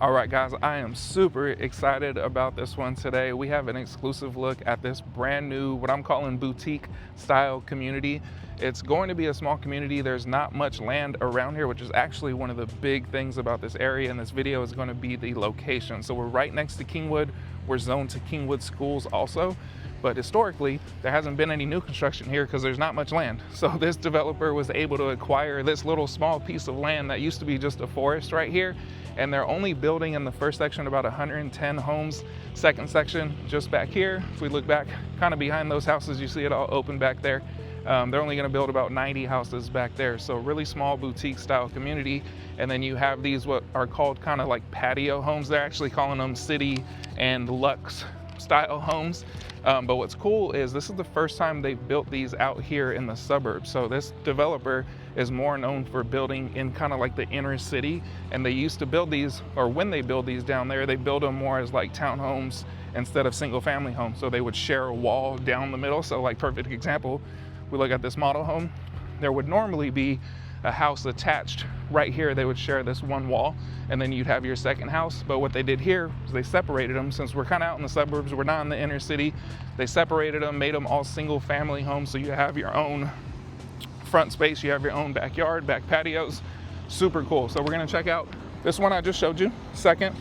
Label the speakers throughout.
Speaker 1: All right, guys, I am super excited about this one today. We have an exclusive look at this brand new, what I'm calling boutique style community. It's going to be a small community. There's not much land around here, which is actually one of the big things about this area. And this video is going to be the location. So we're right next to Kingwood. We're zoned to Kingwood schools also. But historically, there hasn't been any new construction here because there's not much land. So this developer was able to acquire this little small piece of land that used to be just a forest right here. And they're only building in the first section about 110 homes. Second section, just back here. If we look back, kind of behind those houses, you see it all open back there. They're only gonna build about 90 houses back there. So really small boutique style community. And then you have these what are called kind of like patio homes. They're actually calling them city and luxe style homes. But what's cool is this is the first time they've built these out here in the suburbs. So this developer is more known for building in kind of like the inner city. And they used to build these, or when they build these down there, they build them more as like townhomes instead of single family homes. So they would share a wall down the middle. So like perfect example, we look at this model home, there would normally be a house attached right here. They would share this one wall and then you'd have your second house. But what they did here is they separated them. Since we're kind of out in the suburbs, we're not in the inner city, they separated them, made them all single family homes. So you have your own front space, you have your own backyard, back patios, super cool. So we're gonna check out this one I just showed you, second.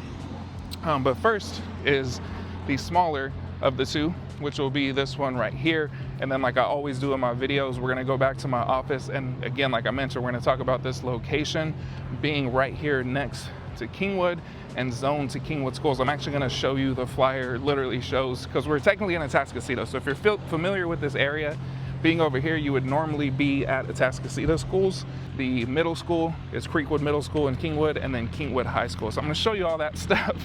Speaker 1: But first is the smaller of the two, which will be this one right here. And then like I always do in my videos, we're gonna go back to my office. And again, like I mentioned, we're gonna talk about this location being right here next to Kingwood and zoned to Kingwood schools. I'm actually gonna show you the flyer literally shows, because we're technically in Atascocita. So if you're familiar with this area, being over here, you would normally be at Atascocita schools. The middle school is Creekwood Middle School in Kingwood, and then Kingwood High School. So I'm gonna show you all that stuff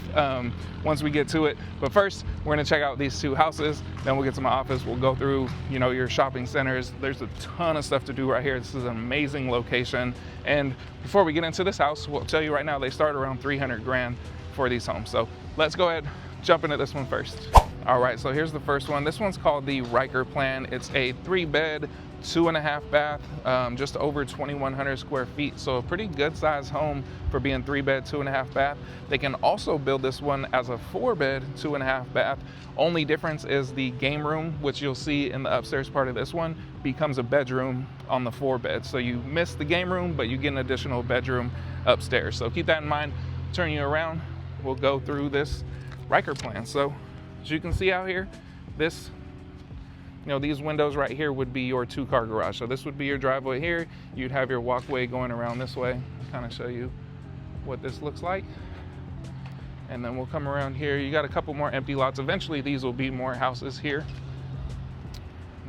Speaker 1: once we get to it. But first, we're gonna check out these two houses. Then we'll get to my office. We'll go through, you know, your shopping centers. There's a ton of stuff to do right here. This is an amazing location. And before we get into this house, we'll tell you right now, they start around 300 grand for these homes. So let's go ahead, jump into this one first. All right, so here's the first one. This one's called the Riker Plan. It's a 3-bed, 2.5 bath, just over 2,100 square feet. So a pretty good sized home for being 3-bed, 2.5 bath. They can also build this one as a 4-bed, 2.5 bath. Only difference is the game room, which you'll see in the upstairs part of this one, becomes a bedroom on the 4-bed. So you miss the game room, but you get an additional bedroom upstairs. So keep that in mind. Turn you around, we'll go through this Riker Plan. So as you can see out here, this, you know, these windows right here would be your 2-car garage. So this would be your driveway here. You'd have your walkway going around this way. Kind of show you what this looks like. And then we'll come around here. You got a couple more empty lots. Eventually these will be more houses here.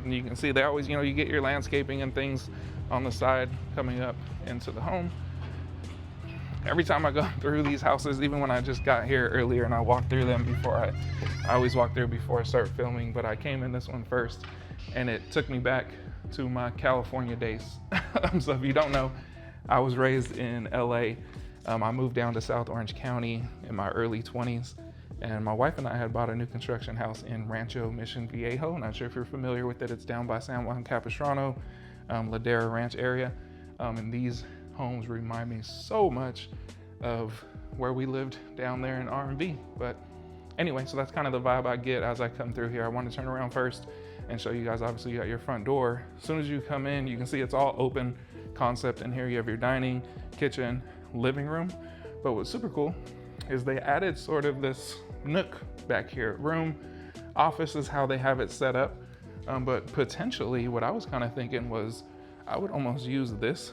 Speaker 1: And you can see they always, you know, you get your landscaping and things on the side coming up into the home. Every time I go through these houses, even when I just got here earlier and I walked through them before I always walk through before I start filming, but I came in this one first and it took me back to my California days. So if you don't know, I was raised in LA. I moved down to South Orange County in my early 20s, and my wife and I had bought a new construction house in Rancho Mission Viejo. Not sure if you're familiar with it. It's down by San Juan Capistrano, Ladera Ranch area. And these homes remind me so much of where we lived down there in R&B. But anyway, so that's kind of the vibe I get as I come through here. I want to turn around first and show you guys, obviously you got your front door. As soon as you come in, you can see it's all open concept in here. You have your dining, kitchen, living room. But what's super cool is they added sort of this nook back here. Room, office is how they have it set up. But potentially what I was kind of thinking was I would almost use this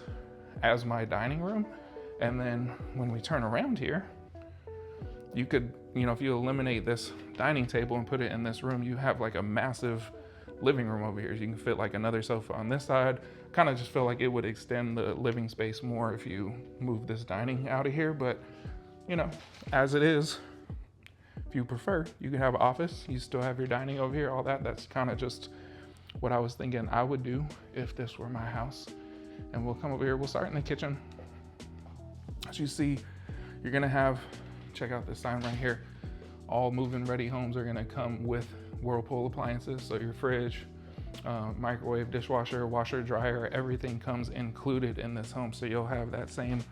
Speaker 1: as my dining room. And then when we turn around here, you could, you know, if you eliminate this dining table and put it in this room, you have like a massive living room over here. You can fit like another sofa on this side. Kind of just feel like it would extend the living space more if you move this dining out of here. But, you know, as it is, if you prefer, you can have an office. You still have your dining over here, all that. That's kind of just what I was thinking I would do if this were my house. And we'll come over here, we'll start in the kitchen. As you see, you're gonna have, check out this sign right here, all move-in ready homes are gonna come with Whirlpool appliances. So your fridge, microwave, dishwasher, washer, dryer, everything comes included in this home. So you'll have that same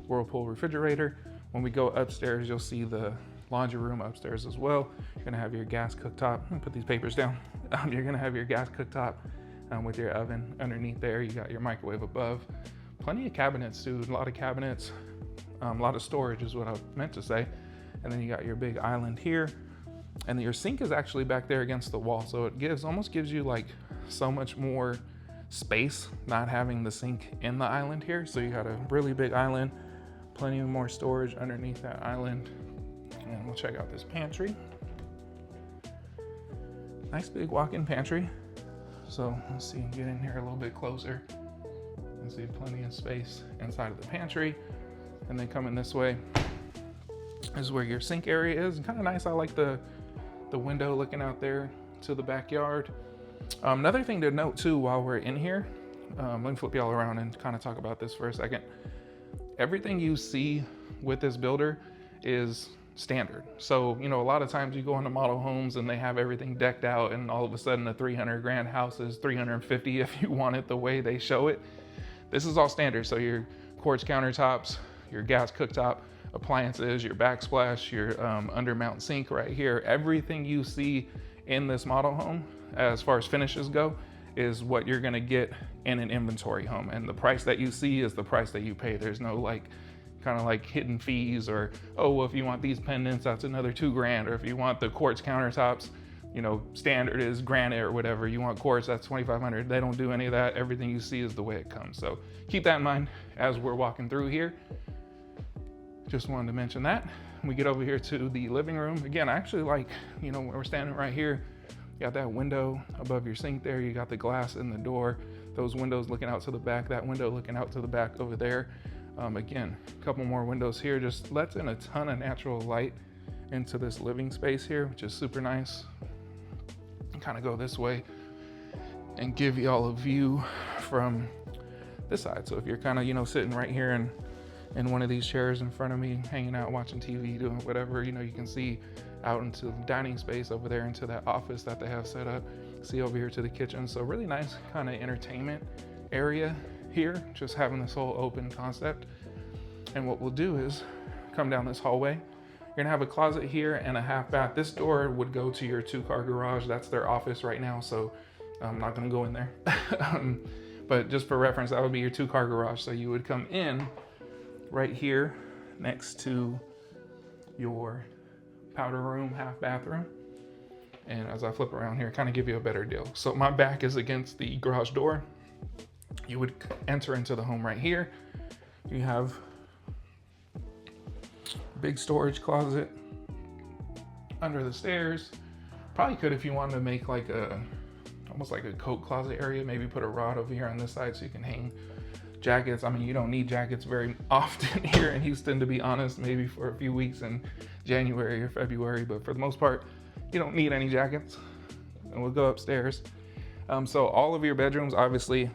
Speaker 1: Whirlpool refrigerator When we go upstairs, you'll see the laundry room upstairs as well. You're gonna have your gas cooktop. I'm gonna put these papers down. You're gonna have your gas cooktop with your oven underneath there. You got your microwave above. Plenty of cabinets too, a lot of cabinets, a lot of storage is what I meant to say. And then you got your big island here. And your sink is actually back there against the wall. So it almost gives you like so much more space not having the sink in the island here. So you got a really big island, plenty more storage underneath that island. And we'll check out this pantry. Nice big walk-in pantry. So let's see, get in here a little bit closer and see plenty of space inside of the pantry. And then coming this way is where your sink area is. Kind of nice. I like the window looking out there to the backyard. Another thing to note too while we're in here, let me flip y'all around and kind of talk about this for a second. Everything you see with this builder is standard. So, you know, a lot of times you go into model homes and they have everything decked out and all of a sudden a 300 grand house is 350 if you want it the way they show it. This is all standard. So your quartz countertops, your gas cooktop, appliances, your backsplash, your undermount sink right here, everything you see in this model home as far as finishes go is what you're gonna get in an inventory home. And the price that you see is the price that you pay. There's no like kind of like hidden fees or, oh, well, if you want these pendants, that's another 2 grand. Or if you want the quartz countertops, you know, standard is granite or whatever. You want quartz, that's 2,500. They don't do any of that. Everything you see is the way it comes. So keep that in mind as we're walking through here. Just wanted to mention that. We get over here to the living room. Again, I actually like, you know, when we're standing right here, you got that window above your sink there. You got the glass in the door. Those windows looking out to the back, that window looking out to the back over there. Again, a couple more windows here, just lets in a ton of natural light into this living space here, which is super nice. Kind of go this way and give y'all a view from this side. So if you're kind of, you know, sitting right here and in one of these chairs in front of me, hanging out, watching TV, doing whatever, you know, you can see out into the dining space over there, into that office that they have set up, see over here to the kitchen. So really nice kind of entertainment area here, just having this whole open concept. And what we'll do is come down this hallway. You're gonna have a closet here and a half bath. This door would go to your 2-car garage. That's their office right now, so I'm not gonna go in there. But just for reference, that would be your 2-car garage. So you would come in right here next to your powder room, half bathroom. And as I flip around here, kind of give you a better deal. So my back is against the garage door. You would enter into the home right here. You have a big storage closet under the stairs. Probably could, if you wanted to make like almost like a coat closet area, maybe put a rod over here on this side so you can hang jackets. I mean, you don't need jackets very often here in Houston, to be honest, maybe for a few weeks in January or February, but for the most part, you don't need any jackets. And we'll go upstairs. So all of your bedrooms obviously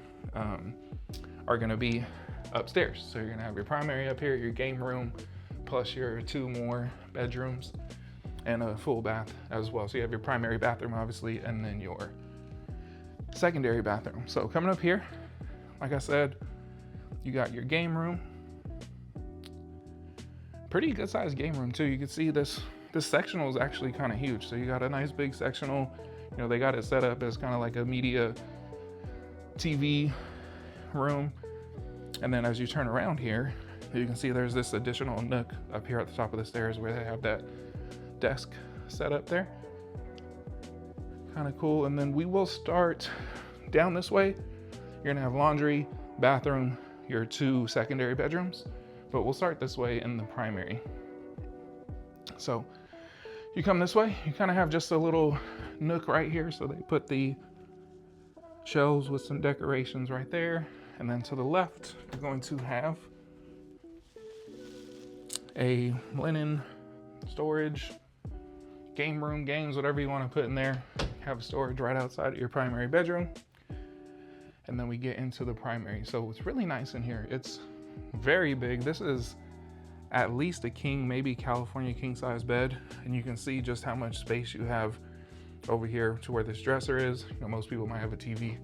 Speaker 1: are gonna be upstairs. So you're gonna have your primary up here, your game room, plus your 2 more bedrooms and a full bath as well. So you have your primary bathroom obviously, and then your secondary bathroom. So coming up here, like I said, you got your game room. Pretty good sized game room too. You can see this sectional is actually kind of huge. So you got a nice big sectional. You know, they got it set up as kind of like a media TV room. And then as you turn around here, you can see there's this additional nook up here at the top of the stairs where they have that desk set up there. Kind of cool. And then we will start down this way. You're gonna have laundry, bathroom, your 2 secondary bedrooms, but we'll start this way in the primary. So you come this way, you kind of have just a little nook right here. So they put the shelves with some decorations right there. And then to the left, you're going to have a linen storage, game room, games, whatever you want to put in there. Have storage right outside of your primary bedroom. And then we get into the primary. So it's really nice in here. It's very big. This is at least a king, maybe California king size bed. And you can see just how much space you have over here to where this dresser is. You know, most people might have a TV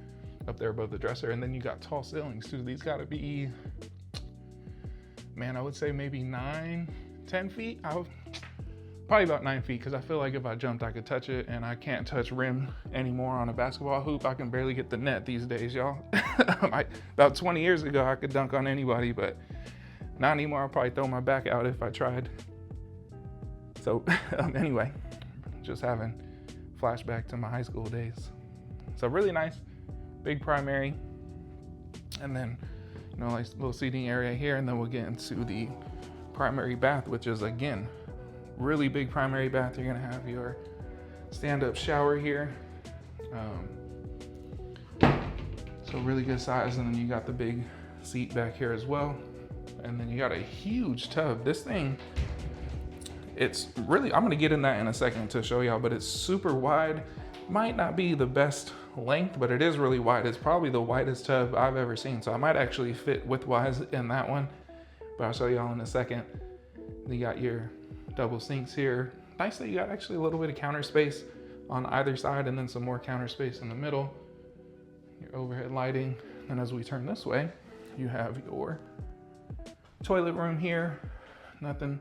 Speaker 1: up there above the dresser. And then you got tall ceilings too. These gotta be, man, I would say maybe 9, 10 feet, probably about 9 feet, because I feel like if I jumped, I could touch it, and I can't touch rim anymore on a basketball hoop. I can barely get the net these days, y'all. About 20 years ago, I could dunk on anybody, but not anymore. I'll probably throw my back out if I tried. So anyway, just having flashback to my high school days. So really nice, big primary, and then, you know, like little seating area here, and then we'll get into the primary bath, which is, again, really big primary bath. You're gonna have your stand-up shower here. So really good size, and then you got the big seat back here as well. And then you got a huge tub. This thing, it's really, I'm gonna get in that in a second to show y'all, but it's super wide. Might not be the best length, but it is really wide. It's probably the widest tub I've ever seen. So I might actually fit width-wise in that one, but I'll show y'all in a second. You got your double sinks here. Nice that you got actually a little bit of counter space on either side, and then some more counter space in the middle. Your overhead lighting. And as we turn this way, you have your toilet room here. Nothing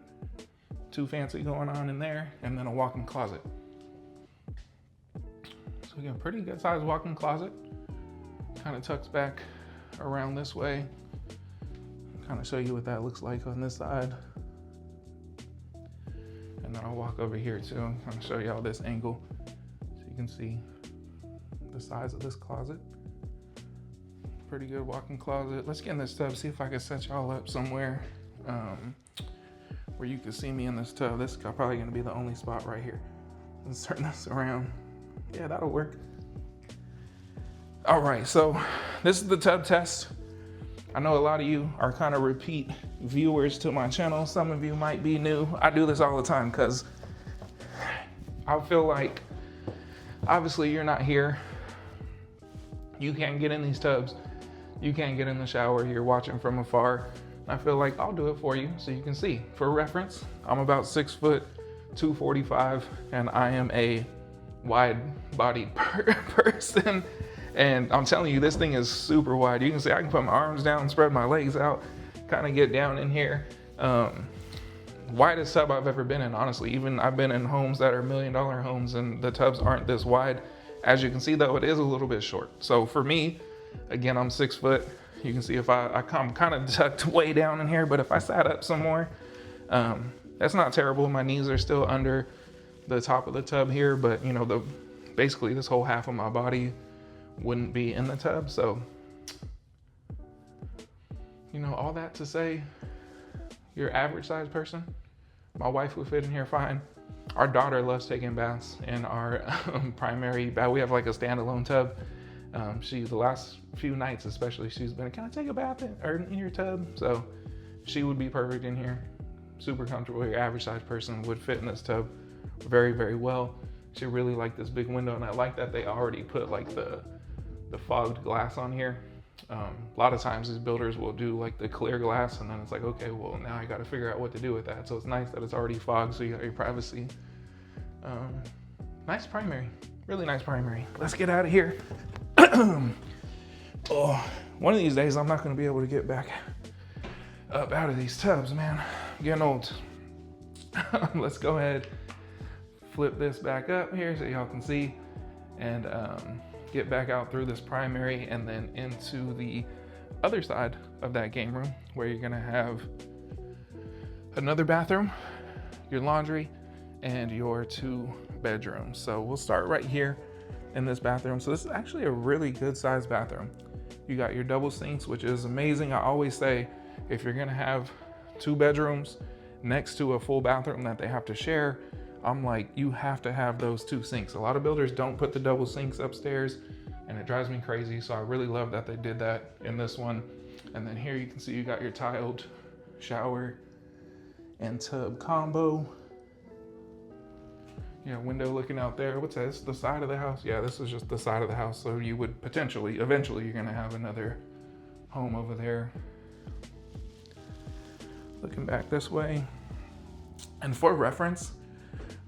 Speaker 1: too fancy going on in there. And then a walk-in closet. So we got a pretty good sized walk-in closet. Kind of tucks back around this way. Kind of show you what that looks like on this side. And then I'll walk over here too. I'm gonna show y'all this angle so you can see the size of this closet. Pretty good walk-in closet. Let's get in this tub, see if I can set y'all up somewhere where you can see me in this tub. This is probably gonna be the only spot right here. Let's turn this around. Yeah, that'll work. All right, so this is the tub test. I know a lot of you are kind of repeat viewers to my channel. Some of you might be new. I do this all the time because I feel like, obviously you're not here. You can't get in these tubs. You can't get in the shower. You're watching from afar. I feel like I'll do it for you so you can see. For reference, I'm about 6 foot, 245, and I am a wide-bodied person. And I'm telling you, this thing is super wide. You can see I can put my arms down, spread my legs out, kind of get down in here. Widest tub I've ever been in, honestly. Even I've been in homes that are $1 million homes and the tubs aren't this wide. As you can see though, it is a little bit short. So for me, again, I'm 6 foot. You can see if I'm kind of tucked way down in here, but if I sat up some more, that's not terrible. My knees are still under the top of the tub here, but you know, basically this whole half of my body wouldn't be in the tub. So, you know, all that to say, your average sized person, my wife would fit in here fine. Our daughter loves taking baths in our primary bath. We have like a standalone tub. The last few nights especially, she's been, can I take a bath in your tub? So she would be perfect in here. Super comfortable. Your average sized person would fit in this tub very, very well. She really liked this big window, and I like that they already put like the fogged glass on here. A lot of times these builders will do like the clear glass, and then it's like, okay, well now I got to figure out what to do with that. So it's nice that it's already fogged, so you got your privacy. Nice primary, really nice primary. Let's get out of here. Oh, one of these days I'm not going to be able to get back up out of these tubs, man. I'm getting old. Let's go ahead, flip this back up here so y'all can see, and get back out through this primary and then into the other side of that game room where you're gonna have another bathroom, your laundry, and your 2 bedrooms. So we'll start right here in this bathroom. So this is actually a really good sized bathroom. You got your double sinks, which is amazing. I always say if you're gonna have 2 bedrooms next to a full bathroom that they have to share, I'm like, you have to have those 2 sinks. A lot of builders don't put the double sinks upstairs, and it drives me crazy. So I really love that they did that in this one. And then here you can see you got your tiled shower and tub combo. Yeah, window looking out there. What's that? This is the side of the house? Yeah, this is just the side of the house. So you would potentially, eventually you're gonna have another home over there. Looking back this way. And for reference,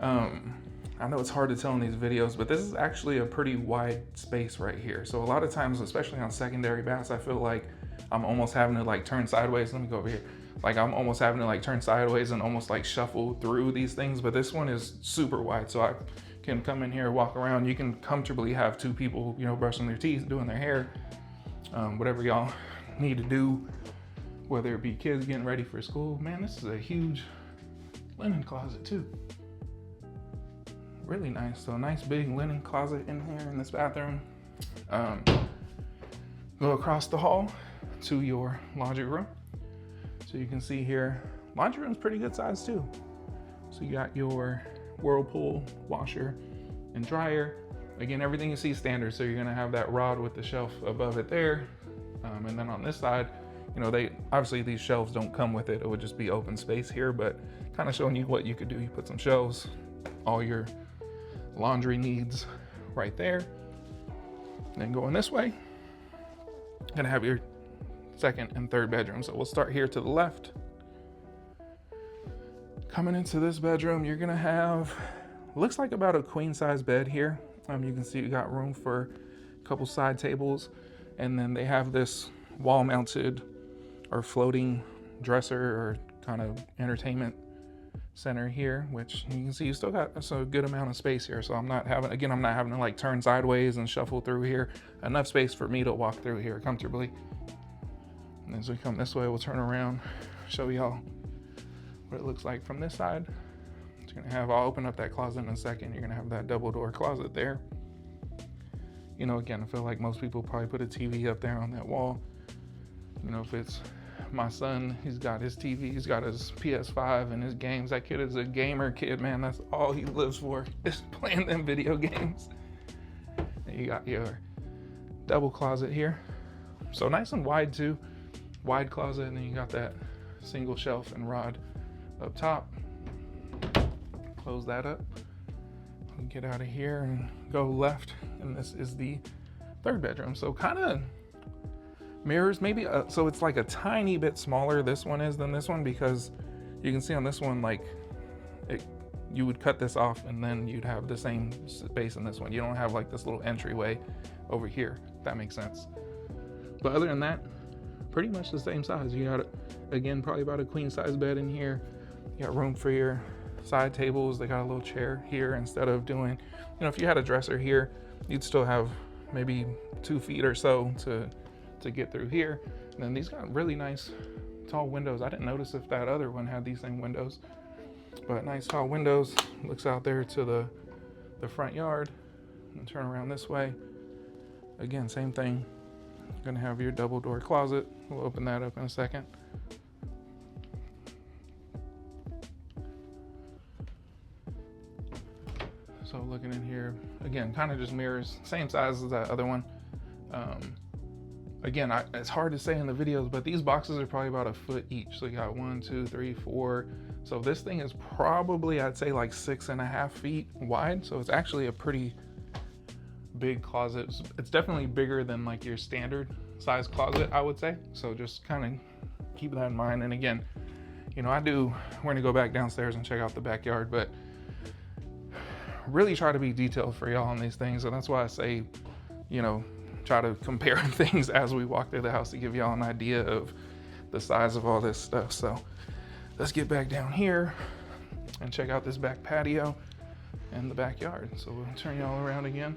Speaker 1: I know it's hard to tell in these videos, but this is actually a pretty wide space right here. So a lot of times, especially on secondary baths, I feel like I'm almost having to like turn sideways. Let me go over here. Like I'm almost having to like turn sideways and almost like shuffle through these things. But this one is super wide, so I can come in here, walk around. You can comfortably have 2 people, you know, brushing their teeth, doing their hair, whatever y'all need to do, whether it be kids getting ready for school. Man, this is a huge linen closet too. Really nice. So nice big linen closet in here in this bathroom. Go across the hall to your laundry room. So you can see here, laundry room's pretty good size too. So you got your Whirlpool washer and dryer. Again, everything you see standard. So you're gonna have that rod with the shelf above it there. And then on this side, you know, obviously these shelves don't come with it. It would just be open space here, but kind of showing you what you could do. You put some shelves, all your laundry needs right there. And then going this way, gonna have your 2nd and 3rd bedroom. So we'll start here to the left. Coming into this bedroom, you're gonna have, looks like about a queen size bed here. You can see you got room for a couple side tables, and then they have this wall mounted or floating dresser or kind of entertainment center here, which you can see you still got a good amount of space here. So I'm not having to like turn sideways and shuffle through here. Enough space for me to walk through here comfortably. And as we come this way, we'll turn around, show y'all what it looks like from this side. So you're gonna have, I'll open up that closet in a second. You're gonna have that double door closet there. You know, again, I feel like most people probably put a TV up there on that wall. You know, if it's my son, he's got his TV, he's got his PS5 and his games. That kid is a gamer kid, man. That's all he lives for, is playing them video games. And you got your double closet here. So nice and wide too. Wide closet, and then you got that single shelf and rod up top. Close that up. Get out of here and go left, and this is the 3rd bedroom. So kind of mirrors maybe, so it's like a tiny bit smaller this one is than this one, because you can see on this one, like you would cut this off and then you'd have the same space in this one. You don't have like this little entryway over here, if that makes sense. But other than that, pretty much the same size. You got, again, probably about a queen size bed in here. You got room for your side tables. They got a little chair here instead of doing, you know, if you had a dresser here, you'd still have maybe 2 feet or so to get through here. And then these got really nice tall windows. I didn't notice if that other one had these same windows, but nice tall windows. Looks out there to the front yard. And turn around this way. Again, same thing. Gonna have your double door closet. We'll open that up in a second. So looking in here, again, kind of just mirrors, same size as that other one. Again, it's hard to say in the videos, but these boxes are probably about a foot each. So you got 1, 2, 3, 4. So this thing is probably, I'd say like 6.5 feet wide. So it's actually a pretty big closet. It's definitely bigger than like your standard size closet, I would say. So just kind of keep that in mind. And again, you know, we're gonna go back downstairs and check out the backyard, but really try to be detailed for y'all on these things. And that's why I say, you know, try to compare things as we walk through the house to give y'all an idea of the size of all this stuff. So let's get back down here and check out this back patio and the backyard. So we'll turn y'all around again.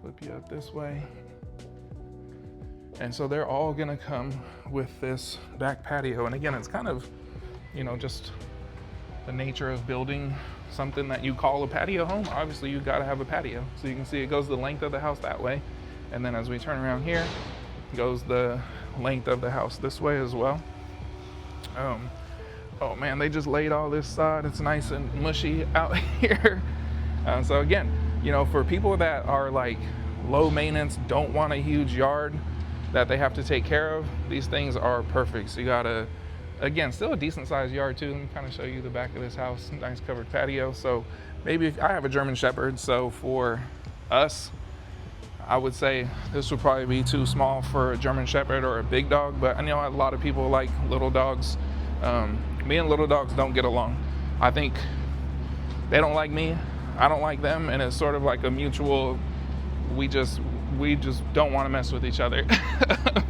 Speaker 1: Flip you up this way. And so they're all gonna come with this back patio. And again, it's kind of, you know, just the nature of building something that you call a patio home. Obviously you gotta have a patio. So you can see it goes the length of the house that way. And then as we turn around here, it goes the length of the house this way as well. Oh man, they just laid all this sod. It's nice and mushy out here. So again, you know, for people that are like low maintenance, don't want a huge yard that they have to take care of, these things are perfect. So you got again, still a decent sized yard too. Let me kind of show you the back of this house. Nice covered patio. So maybe if I have a German Shepherd, so for us, I would say this would probably be too small for a German Shepherd or a big dog, but I know a lot of people like little dogs. Me and little dogs don't get along. I think they don't like me, I don't like them, and it's sort of like a mutual, we just don't want to mess with each other.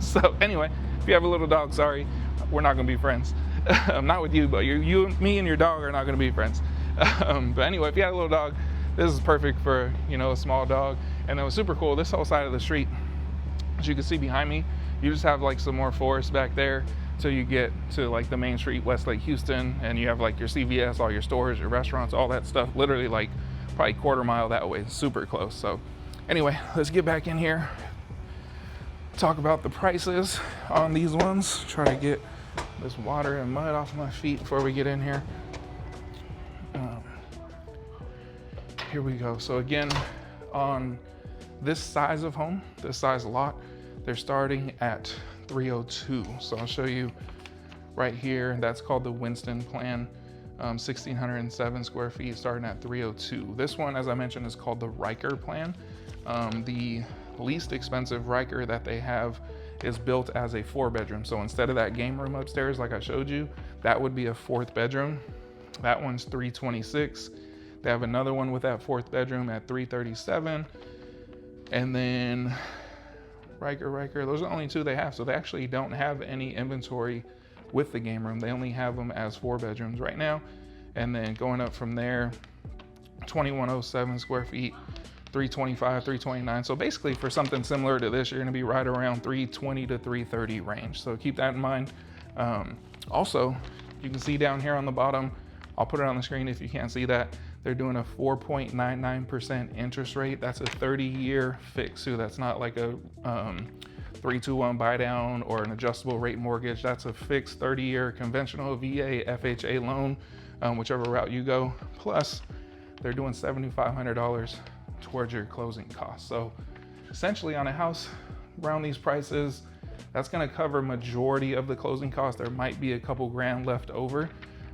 Speaker 1: So anyway, if you have a little dog, sorry. we're not gonna be friends. Not with you, but me and your dog are not gonna be friends. But anyway, if you had a little dog, this is perfect for, you know, a small dog. And it was super cool. This whole side of the street, as you can see behind me, you just have like some more forest back there till you get to like the main street, Westlake Houston, and you have like your CVS, all your stores, your restaurants, all that stuff, literally like probably quarter mile that way, super close. So anyway, let's get back in here, talk about the prices on these ones, try to get this water and mud off my feet before we get in here. Here we go. So again, on this size of home, this size lot, they're starting at 302. So I'll show you right here. That's called the Winston plan, 1,607 square feet, starting at 302. This one, as I mentioned, is called the Riker plan. The least expensive Riker that they have is built as a 4-bedroom. So instead of that game room upstairs, like I showed you, that would be a 4th bedroom. That one's 326. They have another one with that 4th bedroom at 337. And then Riker, those are the only 2 they have. So they actually don't have any inventory with the game room. They only have them as 4 bedrooms right now. And then going up from there, 2,107 square feet, 325, 329. So basically for something similar to this, you're gonna be right around 320 to 330 range. So keep that in mind. Also, you can see down here on the bottom, I'll put it on the screen if you can't see that. They're doing a 4.99% interest rate. That's a 30-year fix too. That's not like a 3-2-1 buy down or an adjustable rate mortgage. That's a fixed 30-year conventional VA FHA loan, whichever route you go. Plus, they're doing $7,500 towards your closing costs. So essentially on a house around these prices, that's gonna cover majority of the closing costs. There might be a couple grand left over,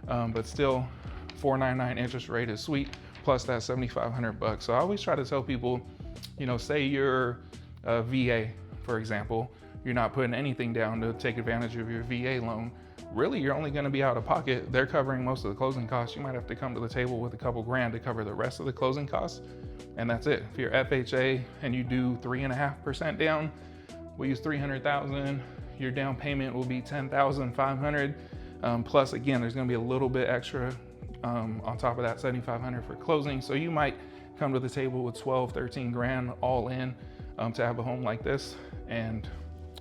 Speaker 1: but still 4.99 interest rate is sweet, plus that $7,500. So I always try to tell people, you know, say you're a VA, for example, you're not putting anything down to take advantage of your VA loan. Really, you're only gonna be out of pocket. They're covering most of the closing costs. You might have to come to the table with a couple grand to cover the rest of the closing costs, and that's it. If you're FHA and you do 3.5% down, we use 300,000, your down payment will be 10,500. Plus again, there's gonna be a little bit extra on top of that 7,500 for closing. So you might come to the table with 12, 13 grand all in to have a home like this. And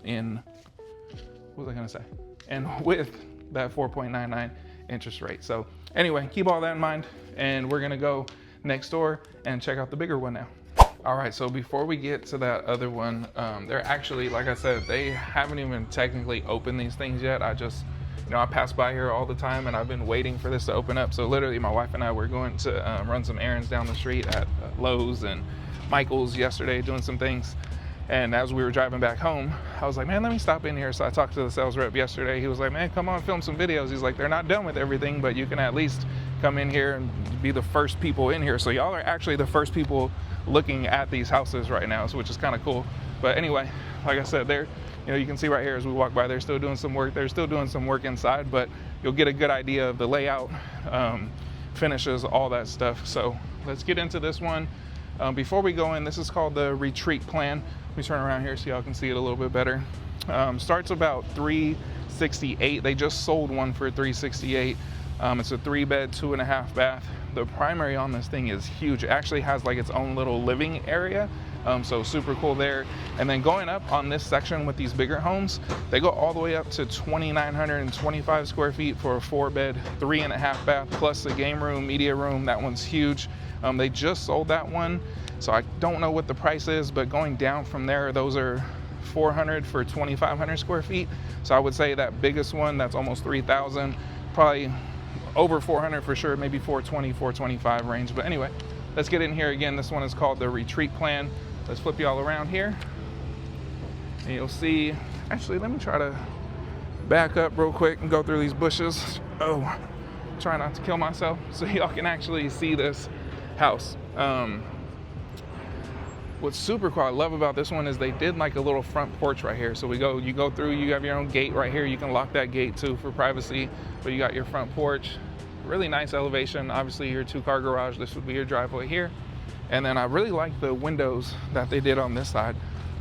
Speaker 1: what was I gonna say? And with that 4.99 interest rate. So anyway, keep all that in mind, and we're gonna go next door and check out the bigger one now. All right, so before we get to that other one, they're actually, like I said, they haven't even technically opened these things yet. You know, I pass by here all the time and I've been waiting for this to open up. So literally my wife and I were going to run some errands down the street at Lowe's and Michael's yesterday, doing some things. And as we were driving back home, I was like, man, let me stop in here. So I talked to the sales rep yesterday. He was like, man, come on, film some videos. He's like, they're not done with everything, but you can at least come in here and be the first people in here. So y'all are actually the first people looking at these houses right now, which is kind of cool. But anyway, like I said, you know, you can see right here as we walk by, they're still doing some work. They're still doing some work inside, but you'll get a good idea of the layout, finishes, all that stuff. So let's get into this one. Before we go in, this is called the Retreat plan. Let me turn around here so y'all can see it a little bit better. Starts about $368. They just sold one for $368. It's a 3-bed, 2.5 bath. The primary on this thing is huge. It actually has like its own little living area. So super cool there. And then going up on this section with these bigger homes, they go all the way up to 2,925 square feet for a 4-bed, 3.5 bath, plus a game room, media room. That one's huge. They just sold that one, so I don't know what the price is, but going down from there, those are 400 for 2,500 square feet. So I would say that biggest one, that's almost 3,000, probably over 400 for sure, maybe 420, 425 range. But anyway, let's get in here again. This one is called the Retreat plan. Let's flip you all around here. And you'll see, actually, let me try to back up real quick and go through these bushes. Oh, try not to kill myself so y'all can actually see this house. What's super cool I love about this one is they did like a little front porch right here. So you go through, you have your own gate right here. You can lock that gate too for privacy, but you got your front porch. Really nice elevation. Obviously your 2-car garage, this would be your driveway here. And then I really like the windows that they did on this side.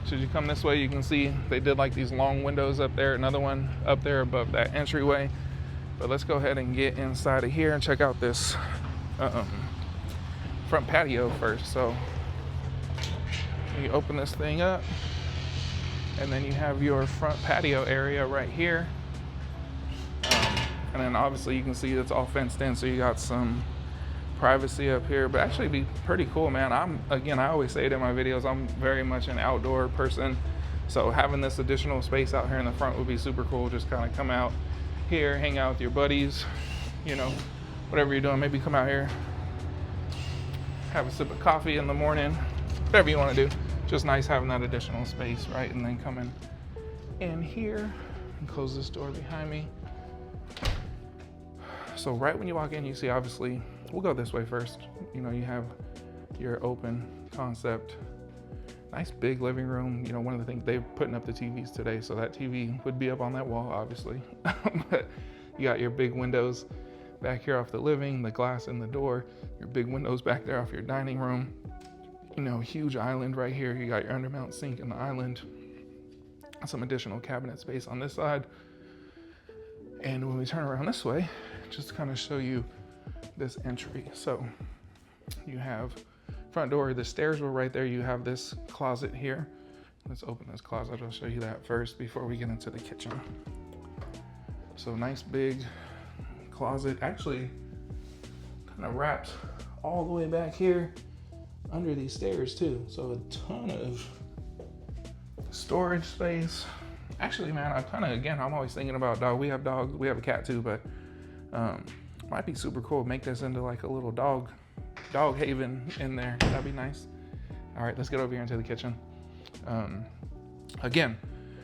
Speaker 1: Should you come this way, you can see they did like these long windows up there, another one up there above that entryway. But let's go ahead and get inside of here and check out this front patio first. So you open this thing up, and then you have your front patio area right here. And then obviously you can see it's all fenced in, so you got some privacy up here. But actually be pretty cool, man. I always say it in my videos, I'm very much an outdoor person. So having this additional space out here in the front would be super cool. Just kind of come out here, hang out with your buddies, you know, whatever you're doing. Maybe come out here, have a sip of coffee in the morning, whatever you want to do. Just nice having that additional space, right? And then coming in here and close this door behind me. So right when you walk in, you see, obviously, we'll go this way first. You know, you have your open concept, nice big living room. You know, one of the things they're putting up the TVs today, so that TV would be up on that wall, obviously. But you got your big windows back here off the living, the glass in the door, your big windows back there off your dining room. You know, huge island right here. You got your undermount sink in the island, some additional cabinet space on this side. And when we turn around this way, just to kind of show you this entry. So you have front door, the stairs were right there. You have this closet here. Let's open this closet. I'll show you that first before we get into the kitchen. So nice big closet. Actually kind of wraps all the way back here under these stairs too. So a ton of storage space. Actually, man, I'm always thinking about dog. We have dogs, we have a cat too, but might be super cool. Make this into like a little dog haven in there. That'd be nice. All right, let's get over here into the kitchen. Again,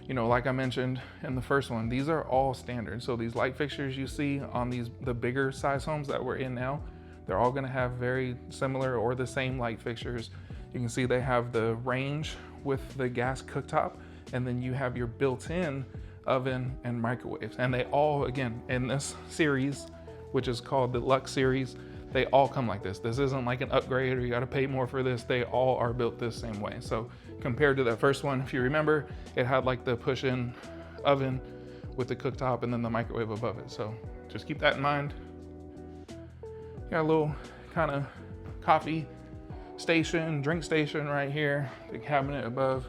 Speaker 1: you know, like I mentioned in the first one, these are all standard. So these light fixtures you see on the bigger size homes that we're in now, they're all gonna have very similar or the same light fixtures. You can see they have the range with the gas cooktop, and then you have your built-in oven and microwaves. And they all, again, in this series, which is called the Lux series, they all come like this. This isn't like an upgrade or you gotta pay more for this. They all are built this same way. So compared to that first one, if you remember, it had like the push-in oven with the cooktop and then the microwave above it. So just keep that in mind. Got a little kind of coffee station, drink station right here, the cabinet above,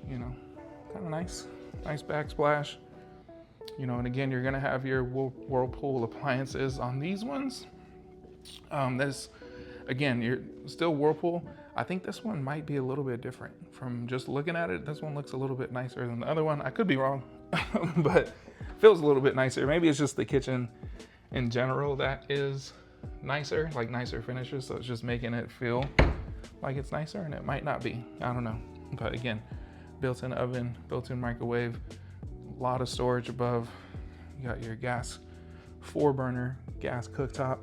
Speaker 1: you know, kind of nice backsplash. You know, and again, you're gonna have your Whirlpool appliances on these ones. This, again, you're still Whirlpool. I think this one might be a little bit different. From just looking at it, this one looks a little bit nicer than the other one. I could be wrong, but feels a little bit nicer. Maybe it's just the kitchen in general that is nicer, like nicer finishes, so it's just making it feel like it's nicer, and it might not be. I don't know. But again, built-in oven, built-in microwave, a lot of storage above. You got your gas 4-burner gas cooktop,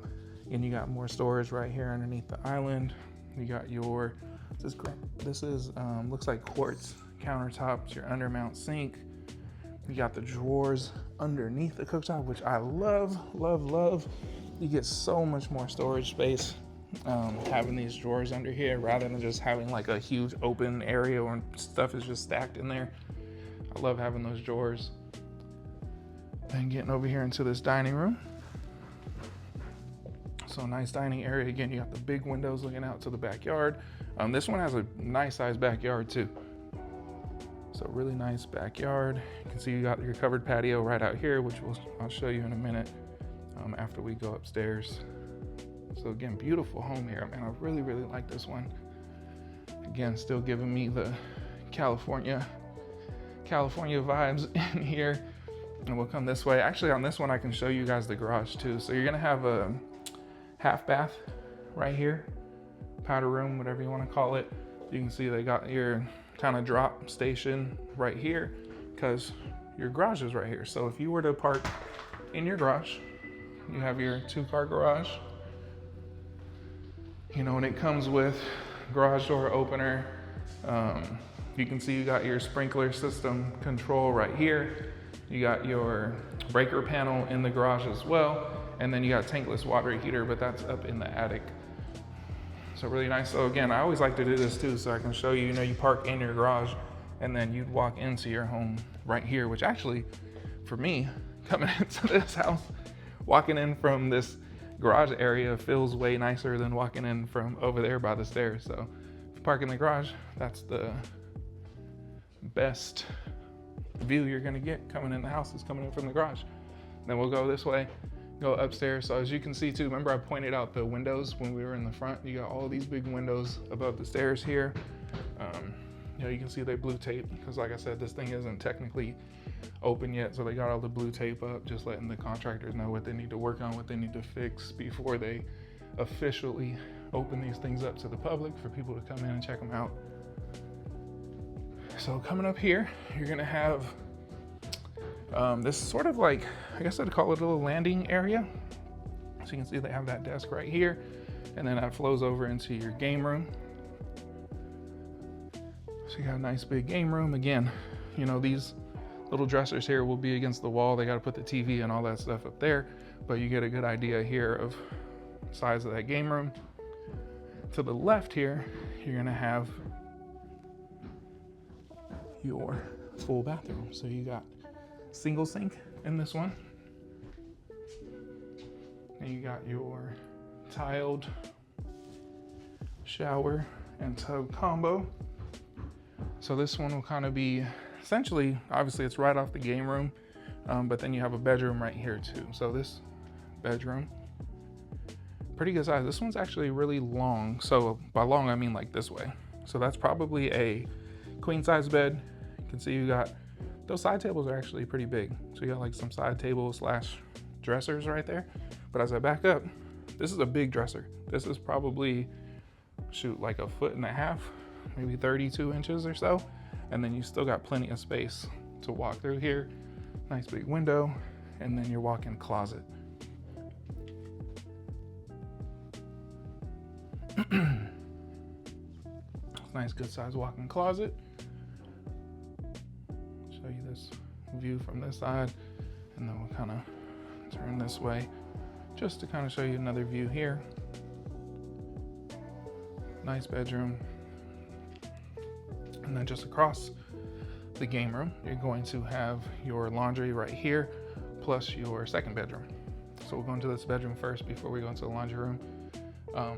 Speaker 1: and you got more storage right here underneath the island. You got your, this is looks like quartz countertops, your undermount sink. You got the drawers underneath the cooktop, which I love. You get so much more storage space having these drawers under here rather than just having like a huge open area where stuff is just stacked in there. I love having those drawers. And getting over here into this dining room. So nice dining area. Again, you got the big windows looking out to the backyard. This one has a nice sized backyard too. So really nice backyard. You can see you got your covered patio right out here, which I'll show you in a minute after we go upstairs. So again, beautiful home here. Man, I really like this one. Again, still giving me the California vibes in here. And we'll come this way. Actually, on this one, I can show you guys the garage too. So you're gonna have a half bath right here, powder room, whatever you want to call it. You can see they got your kind of drop station right here because your garage is right here. So if you were to park in your garage, you have your 2-car garage, you know, and it comes with garage door opener. You can see you got your sprinkler system control right here. You got your breaker panel in the garage as well. And then you got tankless water heater, but that's up in the attic. So really nice. So again, I always like to do this too, so I can show you, you know, you park in your garage, and then you'd walk into your home right here, which actually, for me, coming into this house, walking in from this garage area feels way nicer than walking in from over there by the stairs. So if you park in the garage, that's the best view you're gonna get coming in the house, is coming in from the garage. Then we'll go this way, go upstairs. So as you can see too, remember I pointed out the windows when we were in the front? You got all these big windows above the stairs here. You know, you can see they blue tape, because like I said, this thing isn't technically open yet, so they got all the blue tape up, just letting the contractors know what they need to work on, what they need to fix before they officially open these things up to the public for people to come in and check them out. So coming up here, you're gonna have this sort of like, I guess I'd call it a little landing area. So you can see they have that desk right here, and then that flows over into your game room. So you got a nice big game room. Again, you know, these little dressers here will be against the wall. They got to put the TV and all that stuff up there, but you get a good idea here of size of that game room. To the left here, you're gonna have your full bathroom. So you got single sink in this one, and you got your tiled shower and tub combo. So this one will kind of be essentially, obviously it's right off the game room, but then you have a bedroom right here too. So this bedroom, pretty good size. This one's actually really long. So by long, I mean like this way. So that's probably a queen size bed. You can see you got, those side tables are actually pretty big. So you got like some side tables slash dressers right there. But as I back up, this is a big dresser. This is probably, shoot, like 1.5 feet, maybe 32 inches or so. And then you still got plenty of space to walk through here. Nice big window, and then your walk-in closet. Nice good size walk-in closet. Show you this view from this side, and then we'll kind of turn this way just to kind of show you another view here. Nice bedroom. And then just across the game room, you're going to have your laundry right here, plus your second bedroom. So we'll go into this bedroom first before we go into the laundry room.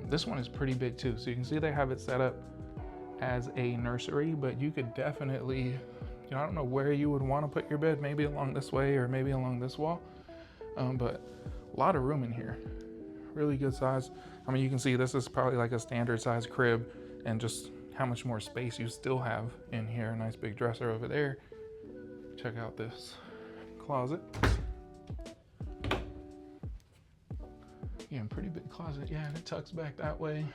Speaker 1: This one is pretty big too. So you can see they have it set up as a nursery, but you could definitely, you know, I don't know where you would want to put your bed, maybe along this way or maybe along this wall, but a lot of room in here. Really good size. I mean, you can see this is probably like a standard size crib, and just how much more space you still have in here. Nice big dresser over there. Check out this closet. Yeah, pretty big closet. Yeah, and it tucks back that way.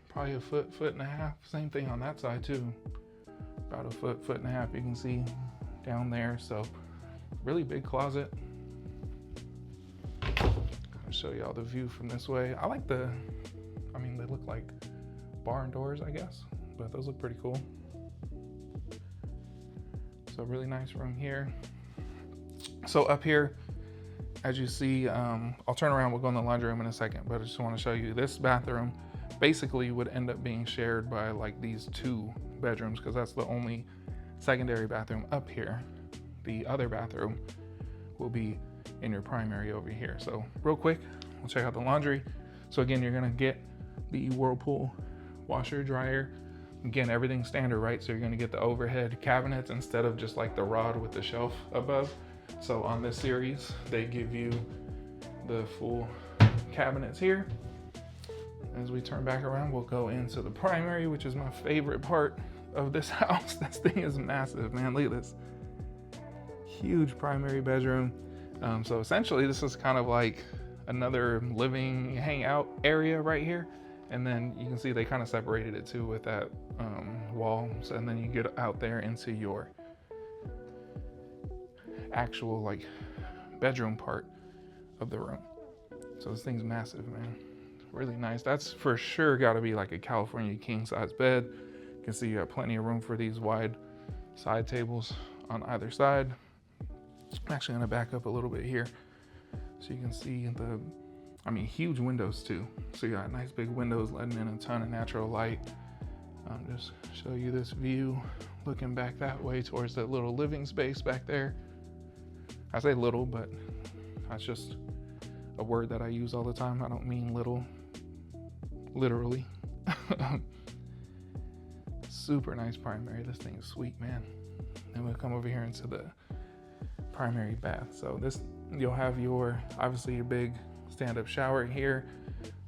Speaker 1: Probably 1.5 feet. Same thing on that side too. About 1.5 feet. You can see down there. So really big closet. I'll show you all the view from this way. I like the, I mean, they look like barn doors, I guess, but those look pretty cool. So really nice room here. So up here, as you see, I'll turn around, we'll go in the laundry room in a second, but I just want to show you this bathroom basically would end up being shared by like these 2 bedrooms, because that's the only secondary bathroom up here. The other bathroom will be in your primary over here. So real quick, we'll check out the laundry. So again, you're gonna get the Whirlpool washer dryer. Again, everything's standard, right? So you're gonna get the overhead cabinets instead of just like the rod with the shelf above. So on this series, they give you the full cabinets here. As we turn back around, we'll go into the primary, which is my favorite part of this house. This thing is massive, man. Look at this. Huge primary bedroom. So essentially, this is kind of like another living hangout area right here. And then you can see they kind of separated it too with that wall. So, and then you get out there into your actual like bedroom part of the room. So this thing's massive, man. Really nice. That's for sure got to be like a California king size bed. You can see you got plenty of room for these wide side tables on either side. I'm actually gonna back up a little bit here so you can see the, I mean, huge windows too. So you got nice big windows letting in a ton of natural light. Just show you this view looking back that way towards that little living space back there. I say little, but that's just a word that I use all the time. I don't mean little, literally. Super nice primary. This thing is sweet, man. Then we'll come over here into the primary bath. So this, you'll have your, obviously your big stand-up shower here,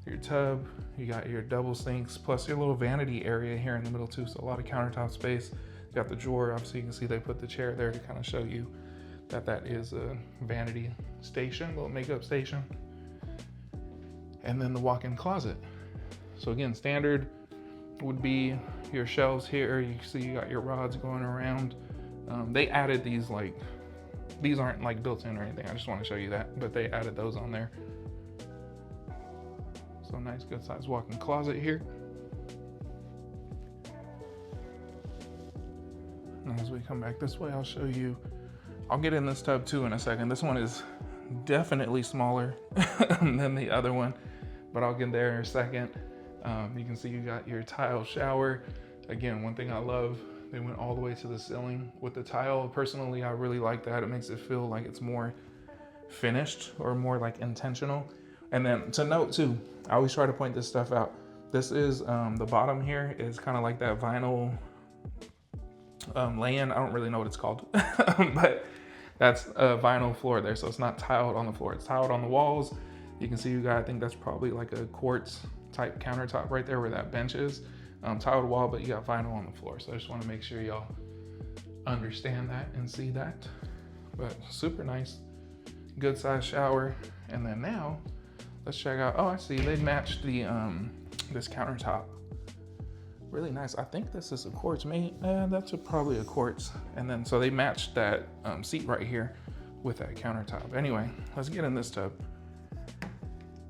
Speaker 1: your tub, you got your double sinks, plus your little vanity area here in the middle too. So a lot of countertop space. You got the drawer. Obviously you can see they put the chair there to kind of show you that that is a vanity station, little makeup station. And then the walk-in closet. So again, standard would be your shelves here. You see you got your rods going around. They added these, like, these aren't like built in or anything. I just want to show you that, but they added those on there. So nice, good size walk-in closet here. And as we come back this way, I'll show you, I'll get in this tub too in a second. This one is definitely smaller than the other one, but I'll get there in a second. You can see you got your tile shower. Again, one thing I love, they went all the way to the ceiling with the tile. Personally, I really like that. It makes it feel like it's more finished or more like intentional. And then to note too, I always try to point this stuff out. This is, the bottom here is kind of like that vinyl lay-in. I don't really know what it's called, but that's a vinyl floor there. So it's not tiled on the floor, it's tiled on the walls. You can see you got, I think that's probably like a quartz type countertop right there where that bench is. Tiled wall, but you got vinyl on the floor. So I just want to make sure y'all understand that and see that. But super nice, good size shower. And then now let's check out, oh, I see they matched the this countertop. Really nice. I think this is a quartz, that's probably a quartz. And then so they matched that seat right here with that countertop. Anyway, let's get in this tub.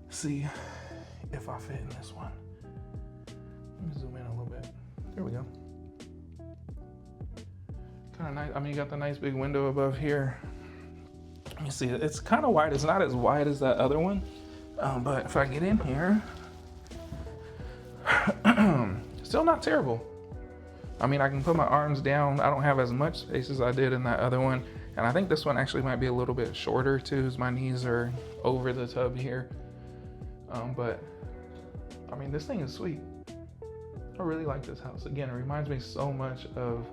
Speaker 1: See if I fit in this one. Let me zoom in a little bit. There we go. Kind of nice. I mean, you got the nice big window above here. Let me see. It's kind of wide. It's not as wide as that other one. But if I get in here, still not terrible. I mean, I can put my arms down. I don't have as much space as I did in that other one. And I think this one actually might be a little bit shorter too, as my knees are over the tub here. But I mean, this thing is sweet. I really like this house. Again, it reminds me so much of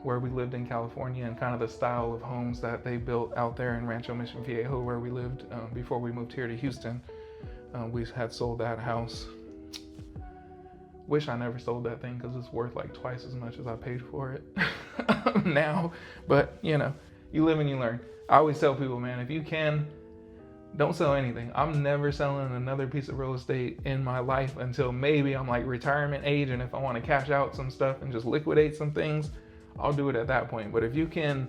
Speaker 1: where we lived in California and kind of the style of homes that they built out there in Rancho Mission Viejo, where we lived before we moved here to Houston. We had sold that house. Wish I never sold that thing because it's worth like twice as much as I paid for it now. But you know, you live and you learn. I always tell people, man, if you can, don't sell anything. I'm never selling another piece of real estate in my life until maybe I'm like retirement age. And if I want to cash out some stuff and just liquidate some things, I'll do it at that point. But if you can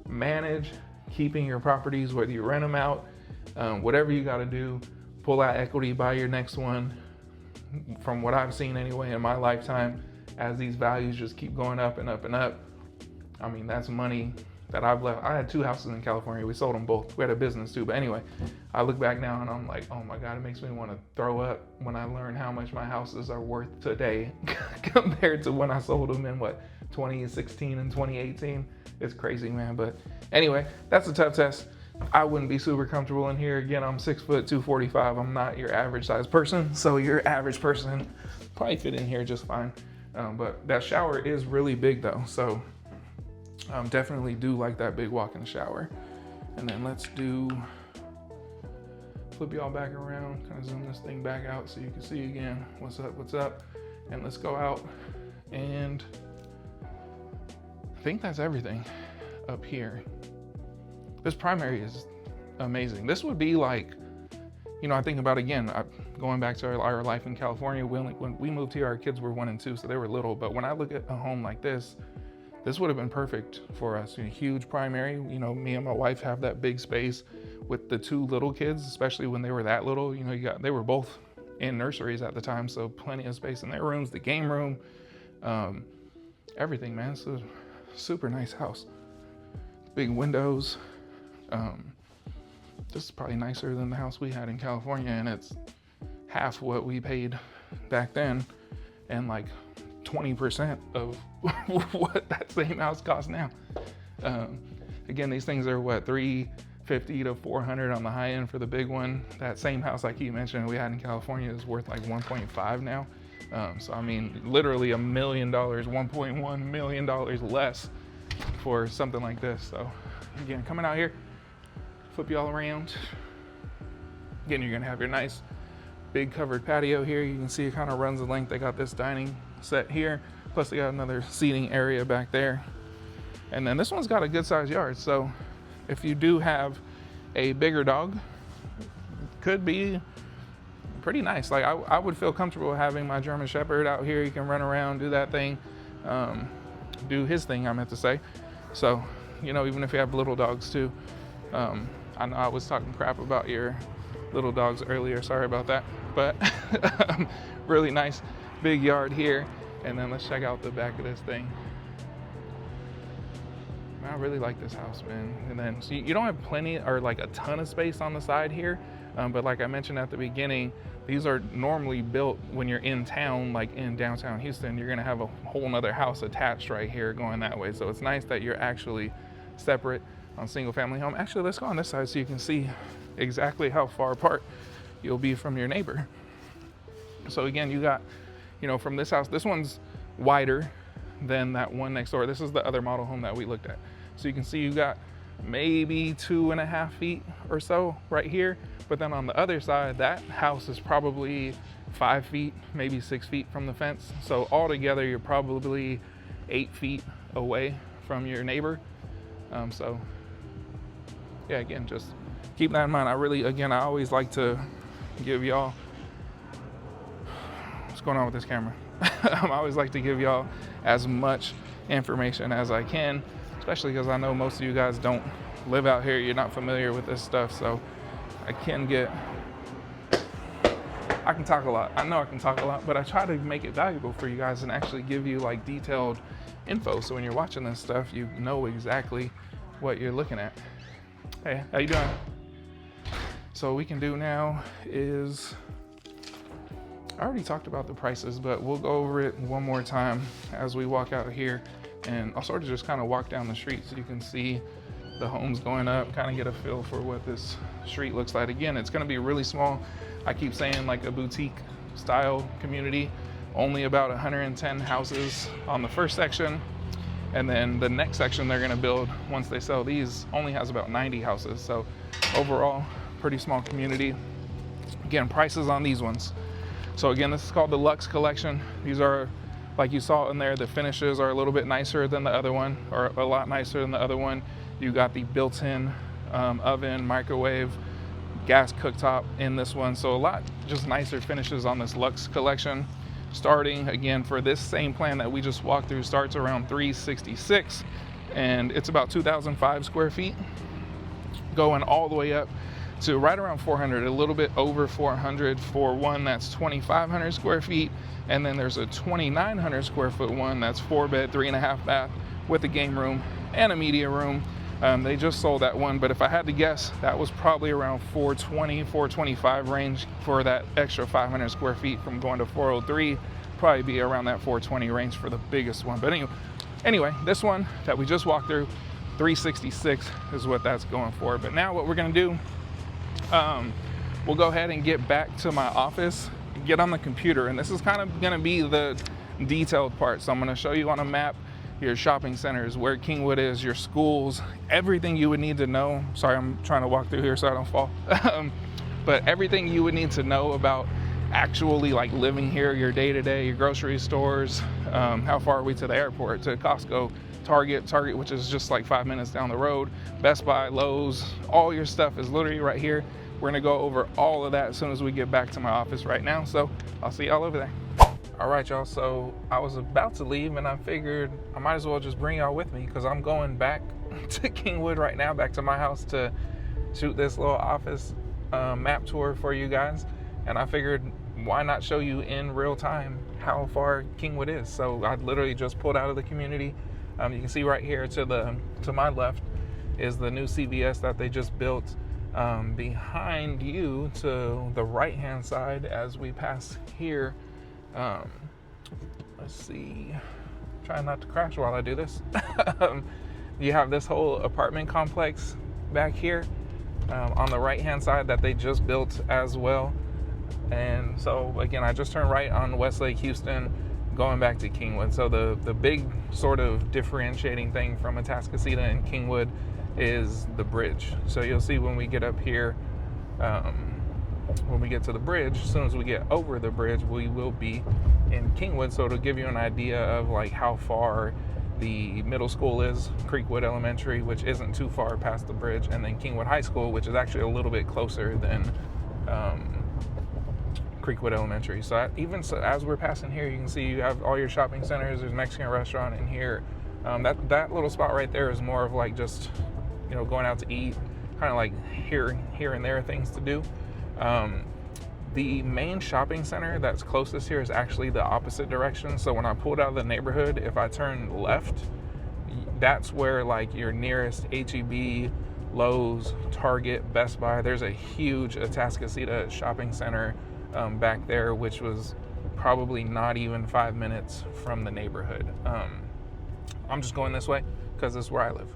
Speaker 1: manage keeping your properties, whether you rent them out, whatever you got to do, pull out equity, buy your next one. From what I've seen anyway in my lifetime, as these values just keep going up and up and up, I mean, that's money that I've left. I had 2 houses in California. We sold them both. We had a business too. But anyway, I look back now and I'm like, oh my God, it makes me want to throw up when I learn how much my houses are worth today compared to when I sold them in 2016 and 2018. It's crazy, man. But anyway, that's a tough test. I wouldn't be super comfortable in here. Again, I'm 6 foot 245. I'm not your average size person. So your average person probably fit in here just fine. But that shower is really big though. So definitely do like that big walk-in shower. And then let's flip y'all back around, kind of zoom this thing back out so you can see again what's up. And let's go out, and I think that's everything up here. This primary is amazing. This would be like, you know, I think about, again, going back to our life in California, when we moved here, our kids were 1 and 2, so they were little. But when I look at a home like this would have been perfect for us. A huge primary. You know, me and my wife have that big space with the 2 little kids, especially when they were that little. You know, they were both in nurseries at the time, so plenty of space in their rooms, the game room, everything, man. It's a super nice house. Big windows. This is probably nicer than the house we had in California, and it's half what we paid back then, and like 20% of what that same house costs now. Again, these things are what, 350 to 400 on the high end for the big one. That same house I keep mentioning we had in California is worth like 1.5 now. So I mean, literally $1 million, $1.1 million less for something like this. So again, coming out here, flip you all around. Again, you're gonna have your nice big covered patio here. You can see it kind of runs the length. They got this dining set here, plus they got another seating area back there. And then this one's got a good sized yard. So if you do have a bigger dog, could be pretty nice. Like I would feel comfortable having my German Shepherd out here. He can run around, do that thing, do his thing, I meant to say. So, you know, even if you have little dogs too. I know I was talking crap about your little dogs earlier, sorry about that. But really nice big yard here. And then let's check out the back of this thing. I really like this house, man. And then so you don't have plenty or like a ton of space on the side here. But like I mentioned at the beginning, these are normally built when you're in town, like in downtown Houston. You're gonna have a whole nother house attached right here going that way. So it's nice that you're actually separate on single family home. Actually, let's go on this side so you can see exactly how far apart you'll be from your neighbor. So again, you got, you know, from this house, this one's wider than that one next door. This is the other model home that we looked at. So you can see you got maybe 2.5 feet or so right here. But then on the other side, that house is probably 5 feet, maybe 6 feet from the fence. So altogether, you're probably 8 feet away from your neighbor. So yeah, again, just keep that in mind. I always like to give y'all, what's going on with this camera? I always like to give y'all as much information as I can, especially because I know most of you guys don't live out here. You're not familiar with this stuff. So I can talk a lot. I know I can talk a lot, but I try to make it valuable for you guys and actually give you like detailed info. So when you're watching this stuff, you know exactly what you're looking at. Hey, how you doing? So what we can do now is, I already talked about the prices, but we'll go over it one more time as we walk out here. And I'll sort of just kind of walk down the street so you can see the homes going up, kind of get a feel for what this street looks like. Again, it's gonna be really small. I keep saying like a boutique style community, only about 110 houses on the first section. And then the next section they're gonna build once they sell these only has about 90 houses. So overall, pretty small community. Again, prices on these ones. So again, this is called the Luxe Collection. These are, like you saw in there, the finishes are a little bit nicer than the other one, or a lot nicer than the other one. You got the built-in oven, microwave, gas cooktop in this one. So a lot just nicer finishes on this Luxe Collection. Starting again for this same plan that we just walked through, starts around $366, and it's about 2,005 square feet, going all the way up to right around 400, a little bit over 400 for one that's 2,500 square feet. And then there's a 2,900 square foot one that's 4-bed, 3.5 bath with a game room and a media room. They just sold that one, but if I had to guess, that was probably around 420, 425 range for that extra 500 square feet from going to 403, probably be around that 420 range for the biggest one. But anyway, this one that we just walked through, 366 is what that's going for. But now what we're gonna do, we'll go ahead and get back to my office, get on the computer, and this is kind of gonna be the detailed part. So I'm gonna show you on a map your shopping centers, where Kingwood is, your schools, everything you would need to know. Sorry, I'm trying to walk through here so I don't fall. But everything you would need to know about actually like living here, your day-to-day, your grocery stores, how far are we to the airport, to Costco, Target, which is just like 5 minutes down the road, Best Buy, Lowe's, all your stuff is literally right here. We're gonna go over all of that as soon as we get back to my office right now. So I'll see y'all over there. All right, y'all, so I was about to leave and I figured I might as well just bring y'all with me because I'm going back to Kingwood right now, back to my house to shoot this little office map tour for you guys. And I figured why not show you in real time how far Kingwood is. So I literally just pulled out of the community. You can see right here to my left is the new CVS that they just built. Behind you to the right hand side as we pass here, let's see, trying not to crash while I do this. You have this whole apartment complex back here on the right hand side that they just built as well. And so again, I just turned right on Westlake Houston going back to Kingwood. So the big sort of differentiating thing from Atascocita and Kingwood is the bridge. So you'll see when we get up here, when we get to the bridge, as soon as we get over the bridge, we will be in Kingwood. So it'll give you an idea of like how far the middle school is, Creekwood Elementary, which isn't too far past the bridge, and then Kingwood High School, which is actually a little bit closer than Creekwood Elementary. So even so, as we're passing here, you can see you have all your shopping centers. There's a Mexican restaurant in here. That little spot right there is more of like just, you know, going out to eat, kind of like here and there things to do. The main shopping center that's closest here is actually the opposite direction. So when I pulled out of the neighborhood, if I turn left, that's where like your nearest H-E-B, Lowe's, Target, Best Buy. There's a huge Atascocita shopping center back there, which was probably not even 5 minutes from the neighborhood. I'm just going this way because this is where I live.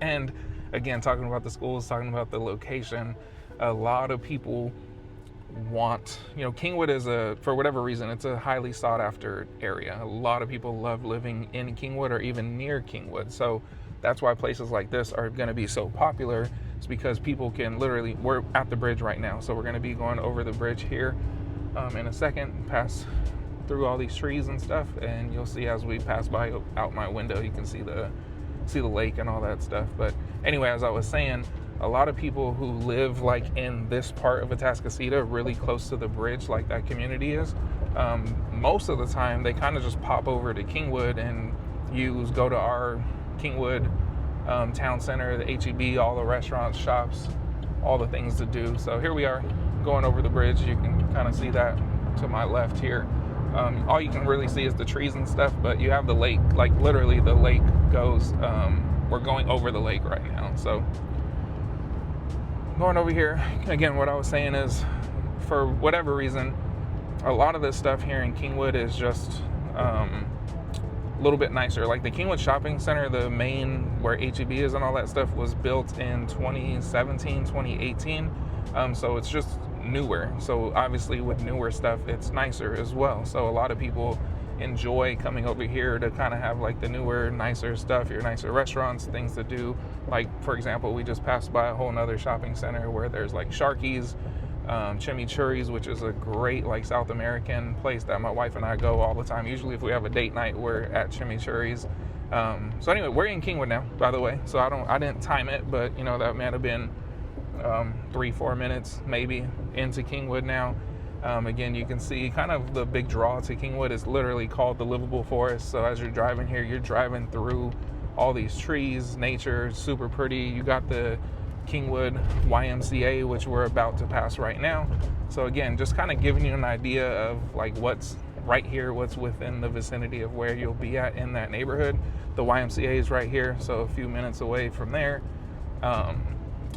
Speaker 1: And again, talking about the schools, talking about the location, a lot of people want, you know, Kingwood is for whatever reason, it's a highly sought after area. A lot of people love living in Kingwood or even near Kingwood. So that's why places like this are going to be so popular. It's because people can literally, we're at the bridge right now. So we're going to be going over the bridge here in a second, pass through all these trees and stuff. And you'll see as we pass by out my window, you can see the lake and all that stuff. But anyway, as I was saying, a lot of people who live like in this part of Atascocita, really close to the bridge, like that community is, most of the time they kind of just pop over to Kingwood and go to our Kingwood town center, the H-E-B, all the restaurants, shops, all the things to do. So here we are going over the bridge. You can kind of see that to my left here. All you can really see is the trees and stuff, but you have the lake, like literally the lake goes, we're going over the lake right now. So going over here, again, what I was saying is, for whatever reason, a lot of this stuff here in Kingwood is just a little bit nicer. Like the Kingwood Shopping Center, the main where H-E-B is and all that stuff, was built in 2017, 2018. So it's just newer. So obviously with newer stuff, it's nicer as well. So a lot of people enjoy coming over here to kind of have like the newer, nicer stuff, your nicer restaurants, things to do. Like, for example, we just passed by a whole nother shopping center where there's like Sharky's, Chimichurri's, which is a great like South American place that my wife and I go all the time. Usually if we have a date night, we're at Chimichurri's. So anyway, we're in Kingwood now, by the way. So I didn't time it, but you know, that might have been 3-4 minutes maybe into Kingwood now. Again, you can see kind of the big draw to Kingwood is literally called the livable forest. So as you're driving here, you're driving through all these trees, nature, super pretty. You got the Kingwood YMCA, which we're about to pass right now. So again, just kind of giving you an idea of like what's right here, what's within the vicinity of where you'll be at in that neighborhood. The YMCA is right here, so a few minutes away from there.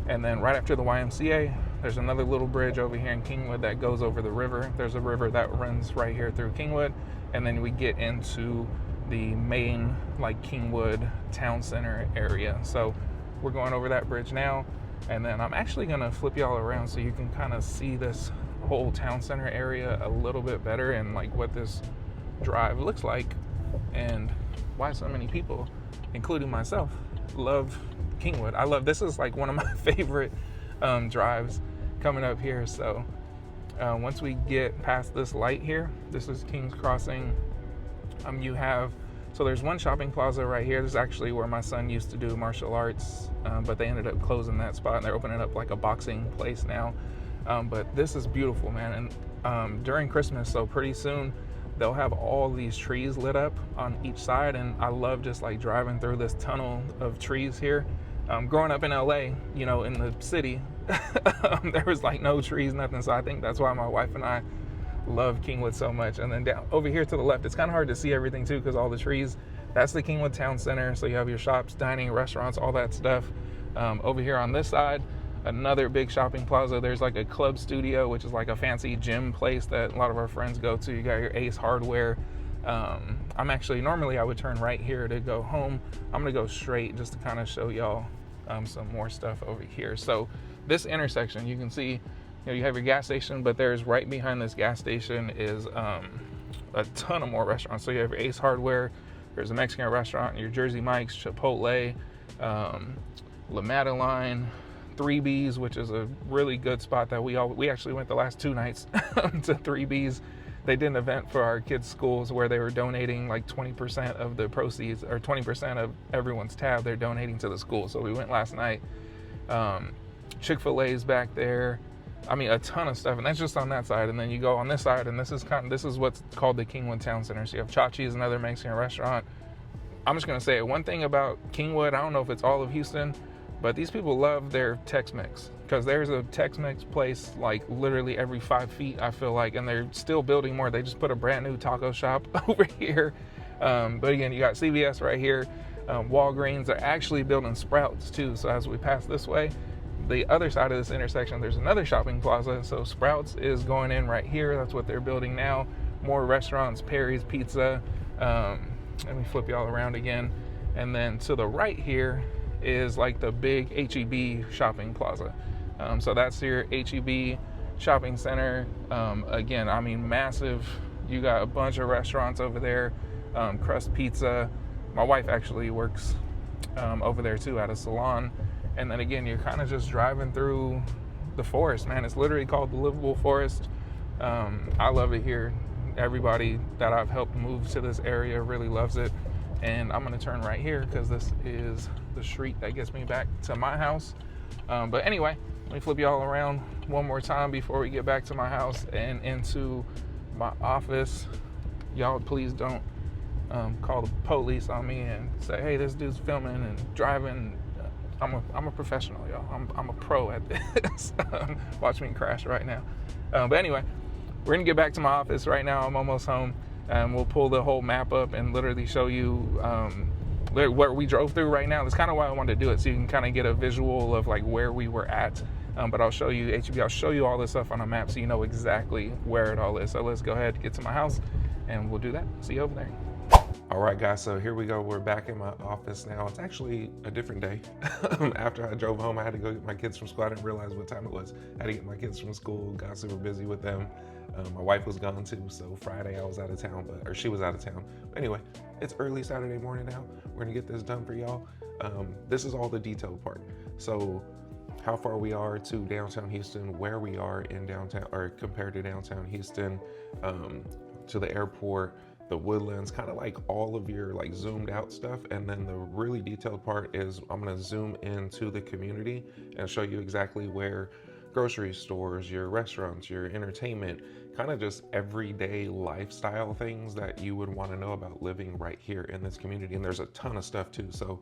Speaker 1: And then right after the YMCA, there's another little bridge over here in Kingwood that goes over the river. There's a river that runs right here through Kingwood. And then we get into the main like Kingwood town center area. So we're going over that bridge now. And then I'm actually gonna flip y'all around so you can kind of see this whole town center area a little bit better and like what this drive looks like and why so many people, including myself, love Kingwood. This is like one of my favorite drives coming up here. So once we get past this light here, this is King's Crossing. So there's one shopping plaza right here. This is actually where my son used to do martial arts, but they ended up closing that spot and they're opening up like a boxing place now. But this is beautiful, man. And during Christmas, so pretty soon, they'll have all these trees lit up on each side. And I love just like driving through this tunnel of trees here. Growing up in LA, you know, in the city, there was like no trees, nothing. So I think that's why my wife and I love Kingwood so much. And then down over here to the left, it's kind of hard to see everything too because all the trees. That's the Kingwood Town Center. So you have your shops, dining, restaurants, all that stuff. Over here on this side, another big shopping plaza. There's like a club studio, which is like a fancy gym place that a lot of our friends go to. You got your Ace Hardware. I'm actually, normally I would turn right here to go home. I'm gonna go straight just to kind of show y'all some more stuff over here. So this intersection, you can see, you have your gas station, but there's right behind this gas station is a ton of more restaurants. So you have your Ace Hardware, there's a Mexican restaurant, your Jersey Mike's, Chipotle, La Madeline, 3B's, which is a really good spot that we actually went the last 2 nights to 3B's. They did an event for our kids' schools where they were donating like 20% of the proceeds, or 20% of everyone's tab they're donating to the school. So we went last night. Chick-fil-A's back there. I mean, a ton of stuff, and that's just on that side. And then you go on this side, and this is what's called the Kingwood Town Center. So you have Chachi's, another Mexican restaurant. I'm just gonna say one thing about Kingwood. I don't know if it's all of Houston, but these people love their Tex-Mex, because there's a Tex-Mex place like literally every 5 feet, I feel like, and they're still building more. They just put a brand new taco shop over here. But again, you got CVS right here. Walgreens are actually building Sprouts too. So as we pass this way, the other side of this intersection, there's another shopping plaza. So Sprouts is going in right here. That's what they're building now. More restaurants, Perry's Pizza. Let me flip y'all around again. And then to the right here is like the big H-E-B shopping plaza. So that's your H-E-B shopping center. Again, I mean, massive. You got a bunch of restaurants over there. Crust Pizza. My wife actually works over there too at a salon. And then again, you're kind of just driving through the forest, man. It's literally called the livable forest. I love it here. Everybody that I've helped move to this area really loves it. And I'm gonna turn right here because this is the street that gets me back to my house. But anyway, let me flip y'all around one more time before we get back to my house and into my office. Y'all please don't call the police on me and say, hey, this dude's filming and driving. I'm a professional, y'all. I'm a pro at this. Watch me crash right now. But anyway, we're gonna get back to my office right now. I'm almost home, and we'll pull the whole map up and literally show you what we drove through right now. That's kind of why I wanted to do it, so you can kind of get a visual of like where we were at. But I'll show you HEB. I'll show you all this stuff on a map so you know exactly where it all is. So let's go ahead and get to my house, and we'll do that. See you over there. All right, guys, so here we go. We're back in my office now. It's actually a different day. After I drove home, I had to go get my kids from school. I didn't realize what time it was. I had to get my kids from school, got super busy with them. My wife was gone too, so Friday I was out of town, or she was out of town. But anyway, it's early Saturday morning now. We're gonna get this done for y'all. This is all the detailed part. So how far we are to downtown Houston, where we are in downtown, or compared to downtown Houston, to the airport, the Woodlands, kind of like all of your like zoomed out stuff. And then the really detailed part is I'm gonna zoom into the community and show you exactly where grocery stores, your restaurants, your entertainment, kind of just everyday lifestyle things that you would want to know about living right here in this community. And there's a ton of stuff too. So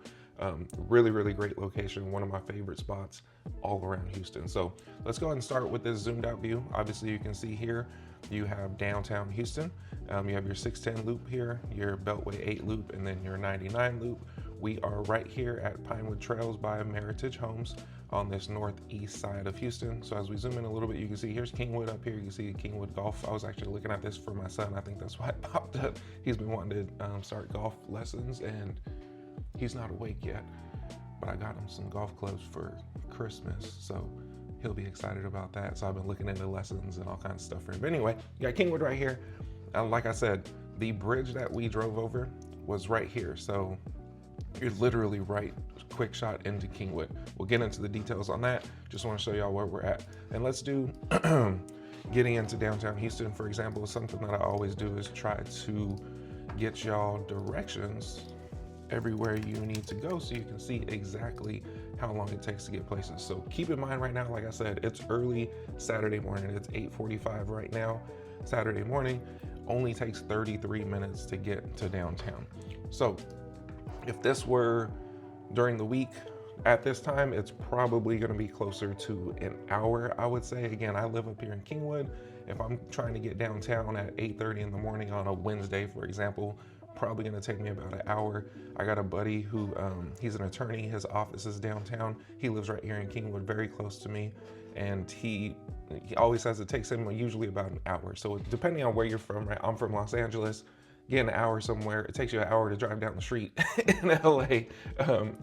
Speaker 1: really, really great location. One of my favorite spots all around Houston. So let's go ahead and start with this zoomed out view. Obviously you can see here, you have downtown Houston. You have your 610 loop here, your Beltway 8 loop, and then your 99 loop. We are right here at Pinewood Trails by Meritage Homes on this northeast side of Houston. So as we zoom in a little bit, you can see here's Kingwood up here. You can see Kingwood Golf. I was actually looking at this for my son. I think that's why it popped up. He's been wanting to start golf lessons, and he's not awake yet, but I got him some golf clubs for Christmas. So he'll be excited about that. So I've been looking into lessons and all kinds of stuff for him. But anyway, you got Kingwood right here. Like I said, the bridge that we drove over was right here. So you're literally right, quick shot into Kingwood. We'll get into the details on that. Just want to show y'all where we're at. And let's do, getting into downtown Houston, for example, something that I always do is try to get y'all directions everywhere you need to go so you can see exactly how long it takes to get places. So keep in mind right now, like I said, it's early Saturday morning. It's 8:45 right now, Saturday morning. Only takes 33 minutes to get to downtown. So if this were during the week at this time, it's probably gonna be closer to an hour, I would say. Again, I live up here in Kingwood. If I'm trying to get downtown at 8:30 in the morning on a Wednesday, for example, probably gonna take me about an hour. I got a buddy who, he's an attorney, his office is downtown. He lives right here in Kingwood, very close to me. And he always says it takes him usually about an hour. So depending on where you're from, right? I'm from Los Angeles. get an hour somewhere, it takes you an hour to drive down the street in LA.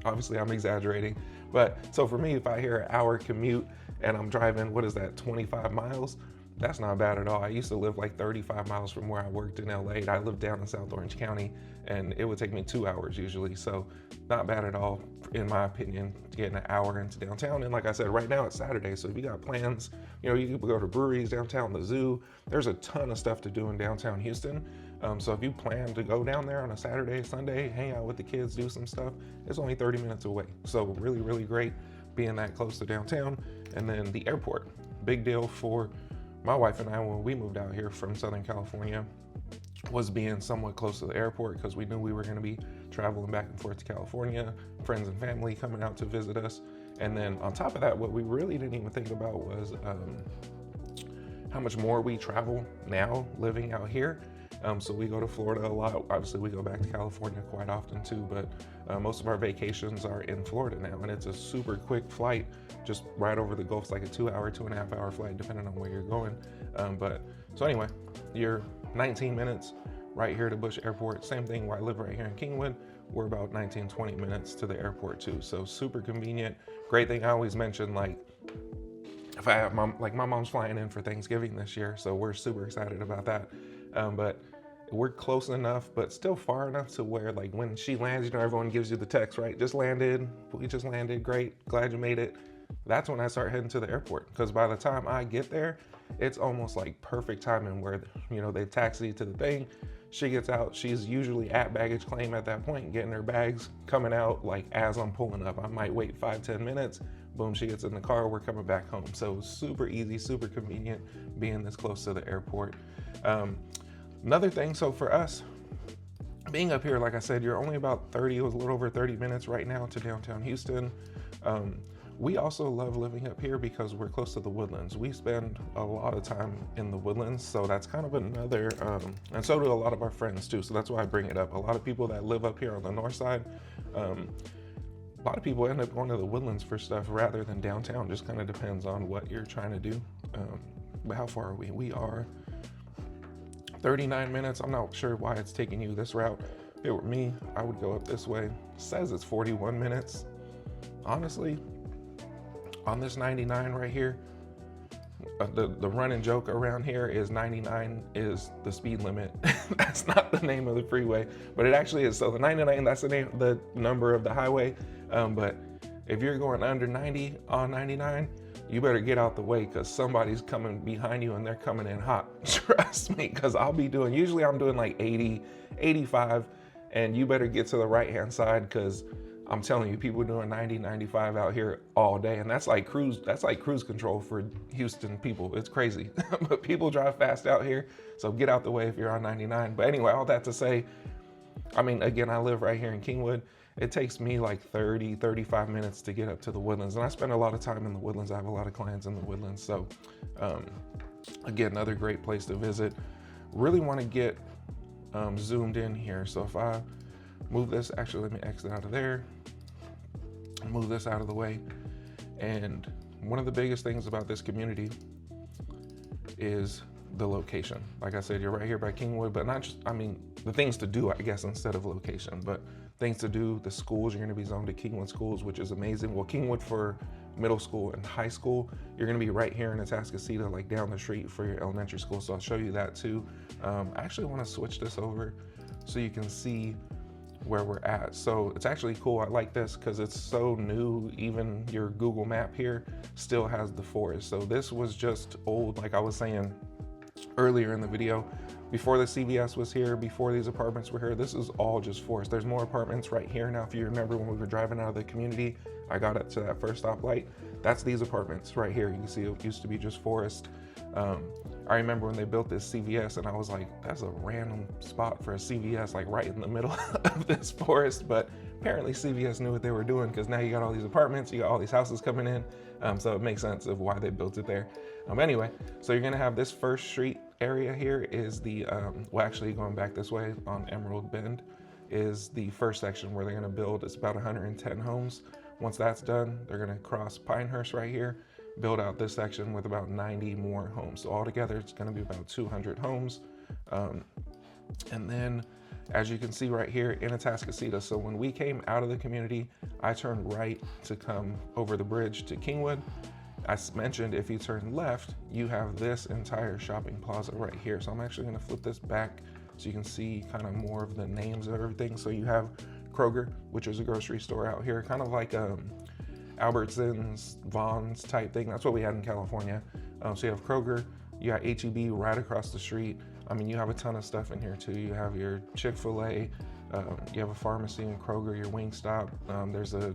Speaker 1: Obviously, I'm exaggerating. But so for me, if I hear an hour commute and I'm driving, what is that, 25 miles? That's not bad at all. I used to live like 35 miles from where I worked in LA. I lived down in South Orange County, and it would take me 2 hours usually. So not bad at all, in my opinion, to get an hour into downtown. And like I said, right now it's Saturday, so if you got plans, you know, you can go to breweries downtown, the zoo. There's a ton of stuff to do in downtown Houston. So if you plan to go down there on a Saturday, Sunday, hang out with the kids, do some stuff, it's only 30 minutes away. So really, really great being that close to downtown. And then the airport, big deal for my wife and I when we moved out here from Southern California, was being somewhat close to the airport, because we knew we were going to be traveling back and forth to California, friends and family coming out to visit us. And then on top of that, what we really didn't even think about was how much more we travel now living out here. So we go to Florida a lot. Obviously, we go back to California quite often too, but most of our vacations are in Florida now, and it's a super quick flight, just right over the Gulf. It's like a 2 hour, 2.5 hour flight, depending on where you're going. So anyway, you're 19 minutes right here to Bush Airport. Same thing where I live right here in Kingwood. We're about 19, 20 minutes to the airport too. So super convenient. Great thing I always mention, like, if I have my mom's flying in for Thanksgiving this year, so we're super excited about that. But we're close enough, but still far enough to where, like, when she lands, you know, everyone gives you the text, right? Just landed, we just landed, great, glad you made it. That's when I start heading to the airport, because by the time I get there, it's almost like perfect timing where, you know, they taxi to the thing, she gets out, she's usually at baggage claim at that point, getting her bags, coming out like as I'm pulling up. I might wait 5-10 minutes, boom, she gets in the car, we're coming back home. So super easy, super convenient being this close to the airport. Another thing, so for us, being up here, like I said, you're only about 30, it was a little over 30 minutes right now to downtown Houston. We also love living up here because we're close to the Woodlands. We spend a lot of time in the Woodlands, so that's kind of another, and so do a lot of our friends too, so that's why I bring it up. A lot of people that live up here on the north side, a lot of people end up going to the Woodlands for stuff rather than downtown. Just kind of depends on what you're trying to do. But how far are we? We are 39 minutes. I'm not sure why it's taking you this route. If it were me, I would go up this way. It says it's 41 minutes. Honestly, on this 99 right here, the running joke around here is 99 is the speed limit. That's not the name of the freeway, but it actually is. So the 99, that's the number of the highway. But if you're going under 90 on 99, you better get out the way, because somebody's coming behind you and they're coming in hot. Trust me, because usually I'm doing like 80, 85, and you better get to the right-hand side, because I'm telling you, people doing 90, 95 out here all day, and that's like cruise control for Houston people. It's crazy. But people drive fast out here, so get out the way if you're on 99. But anyway, all that to say, I mean, again, I live right here in Kingwood. It takes me like 30, 35 minutes to get up to the Woodlands, and I spend a lot of time in the Woodlands. I have a lot of clients in the Woodlands, so again, another great place to visit. Really want to get zoomed in here. So if I move this, actually let me exit out of there, move this out of the way. And one of the biggest things about this community is the location. Like I said, you're right here by Kingwood, but not just, I mean, the things to do, I guess, instead of location, but things to do, the schools, you're gonna be zoned to Kingwood schools, which is amazing. Well, Kingwood for middle school and high school, you're gonna be right here in Atascocita, like down the street for your elementary school. So I'll show you that too. I actually wanna switch this over so you can see where we're at. So it's actually cool. I like this because it's so new. Even your Google map here still has the forest. So this was just old, like I was saying earlier in the video, before the CVS was here, before these apartments were here, this is all just forest. There's more apartments right here now. If you remember when we were driving out of the community, I got up to that first stoplight. That's these apartments right here. You can see it used to be just forest. I remember when they built this CVS and I was like, that's a random spot for a CVS, like right in the middle of this forest. But apparently CVS knew what they were doing, because now you got all these apartments, you got all these houses coming in. So it makes sense of why they built it there. Anyway, so you're gonna have this first street area here is the, well, actually going back this way on Emerald Bend is the first section where they're gonna build. It's about 110 homes. Once that's done, they're gonna cross Pinehurst right here, build out this section with about 90 more homes. So altogether, it's gonna be about 200 homes. And then as you can see right here in Atascocita, so when we came out of the community, I turned right to come over the bridge to Kingwood. I mentioned if you turn left, you have this entire shopping plaza right here. So I'm actually gonna flip this back so you can see kind of more of the names of everything. So you have Kroger, which is a grocery store out here, kind of like Albertsons, Vaughn's type thing. That's what we had in California. So you have Kroger, you got H-E-B right across the street. I mean, you have a ton of stuff in here too. You have your Chick-fil-A, you have a pharmacy in Kroger, your Wingstop. There's a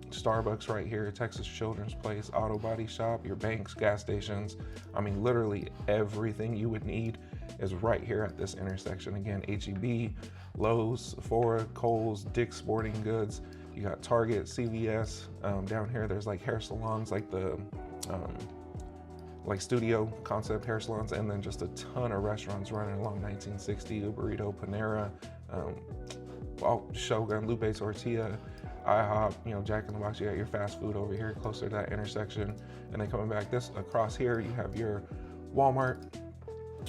Speaker 1: Starbucks right here, Texas Children's Place, auto body shop, your banks, gas stations. I mean, literally everything you would need is right here at this intersection. Again, H-E-B, Lowe's, Sephora, Kohl's, Dick's Sporting Goods. You got Target, CVS. Down here, there's like hair salons, like the like studio concept hair salons, and then just a ton of restaurants running along 1960, a Burrito, Panera, Shogun, Lupe Tortilla, IHOP, you know, Jack in the Box. You got your fast food over here closer to that intersection. And then coming back this across here, you have your Walmart.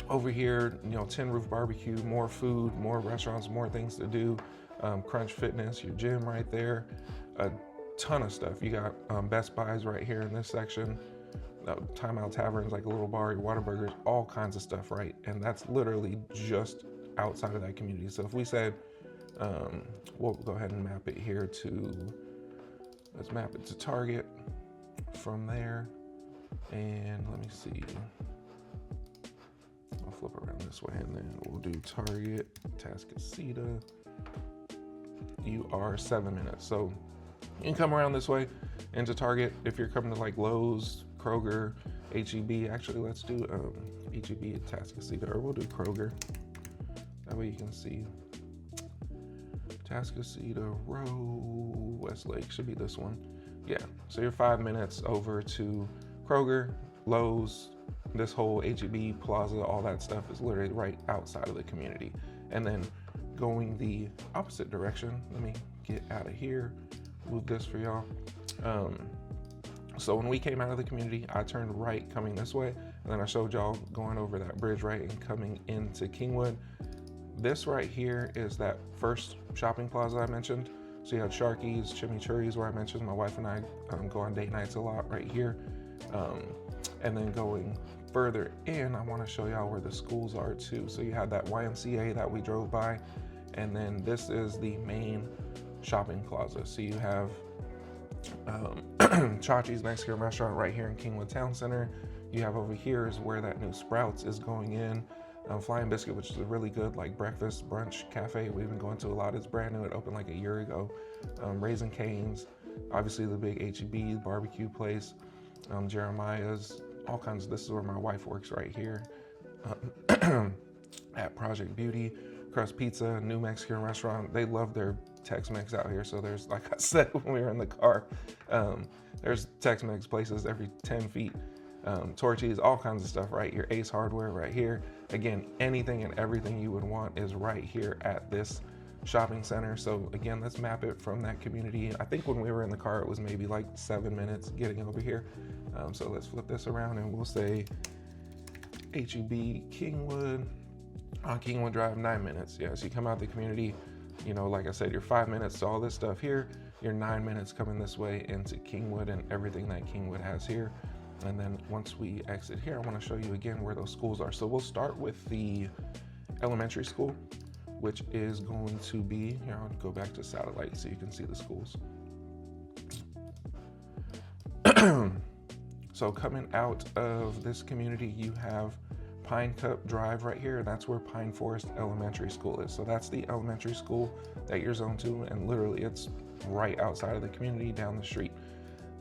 Speaker 1: Over here, you know, Tin Roof Barbecue, more food, more restaurants, more things to do. Crunch Fitness, your gym right there, a ton of stuff. You got Best Buys right here in this section. Timeout Taverns, like a little bar, your Whataburgers, all kinds of stuff, right? And that's literally just outside of that community. So if we said, we'll go ahead and map it here to, let's map it to Target from there. And let me see, I'll flip around this way and then we'll do Target, Atascocita. You are 7 minutes. So you can come around this way into Target. If you're coming to like Lowe's, Kroger, H-E-B, actually let's do H-E-B at Atascocita, or we'll do Kroger. That way you can see Atascocita Road, Westlake, should be this one. Yeah, so you're 5 minutes over to Kroger, Lowe's, this whole H-E-B plaza, all that stuff is literally right outside of the community. And then going the opposite direction, let me get out of here, move this for y'all. So when we came out of the community, I turned right coming this way, and then I showed y'all going over that bridge right and coming into Kingwood. This right here is that first shopping plaza I mentioned. So you had Sharky's, Chimichurri's, where I mentioned my wife and I go on date nights a lot right here. And then going further in, I want to show y'all where the schools are too. So you had that YMCA that we drove by, and then this is the main shopping plaza. So you have Chachi's Mexican restaurant right here in Kingwood Town Center. You have over here is where that new Sprouts is going in. Flying Biscuit, which is a really good like breakfast brunch cafe we've been going to a lot. It's brand new, it opened like a year ago. Raising Cane's, obviously the big H-E-B barbecue place, Jeremiah's, all kinds of, this is where my wife works right here. At Project Beauty, Crust Pizza, new Mexican restaurant. They love their Tex-Mex out here. So there's, like I said when we were in the car, there's Tex-Mex places every 10 feet. Torchies, all kinds of stuff right here. Ace Hardware right here. Again, anything and everything you would want is right here at this shopping center. So again, let's map it from that community. I think when we were in the car, it was maybe like 7 minutes getting over here. So let's flip this around and we'll say H-E-B Kingwood. On Kingwood Drive, 9 minutes. Yeah, so you come out the community, you know, like I said, you're 5 minutes to all this stuff here. You're 9 minutes coming this way into Kingwood and everything that Kingwood has here. And then once we exit here, I want to show you again where those schools are. So we'll start with the elementary school, which is going to be, here, I'll go back to satellite so you can see the schools. So coming out of this community, you have Pine Cup Drive right here, and that's where Pine Forest Elementary School is. So that's the elementary school that you're zoned to, and literally it's right outside of the community down the street.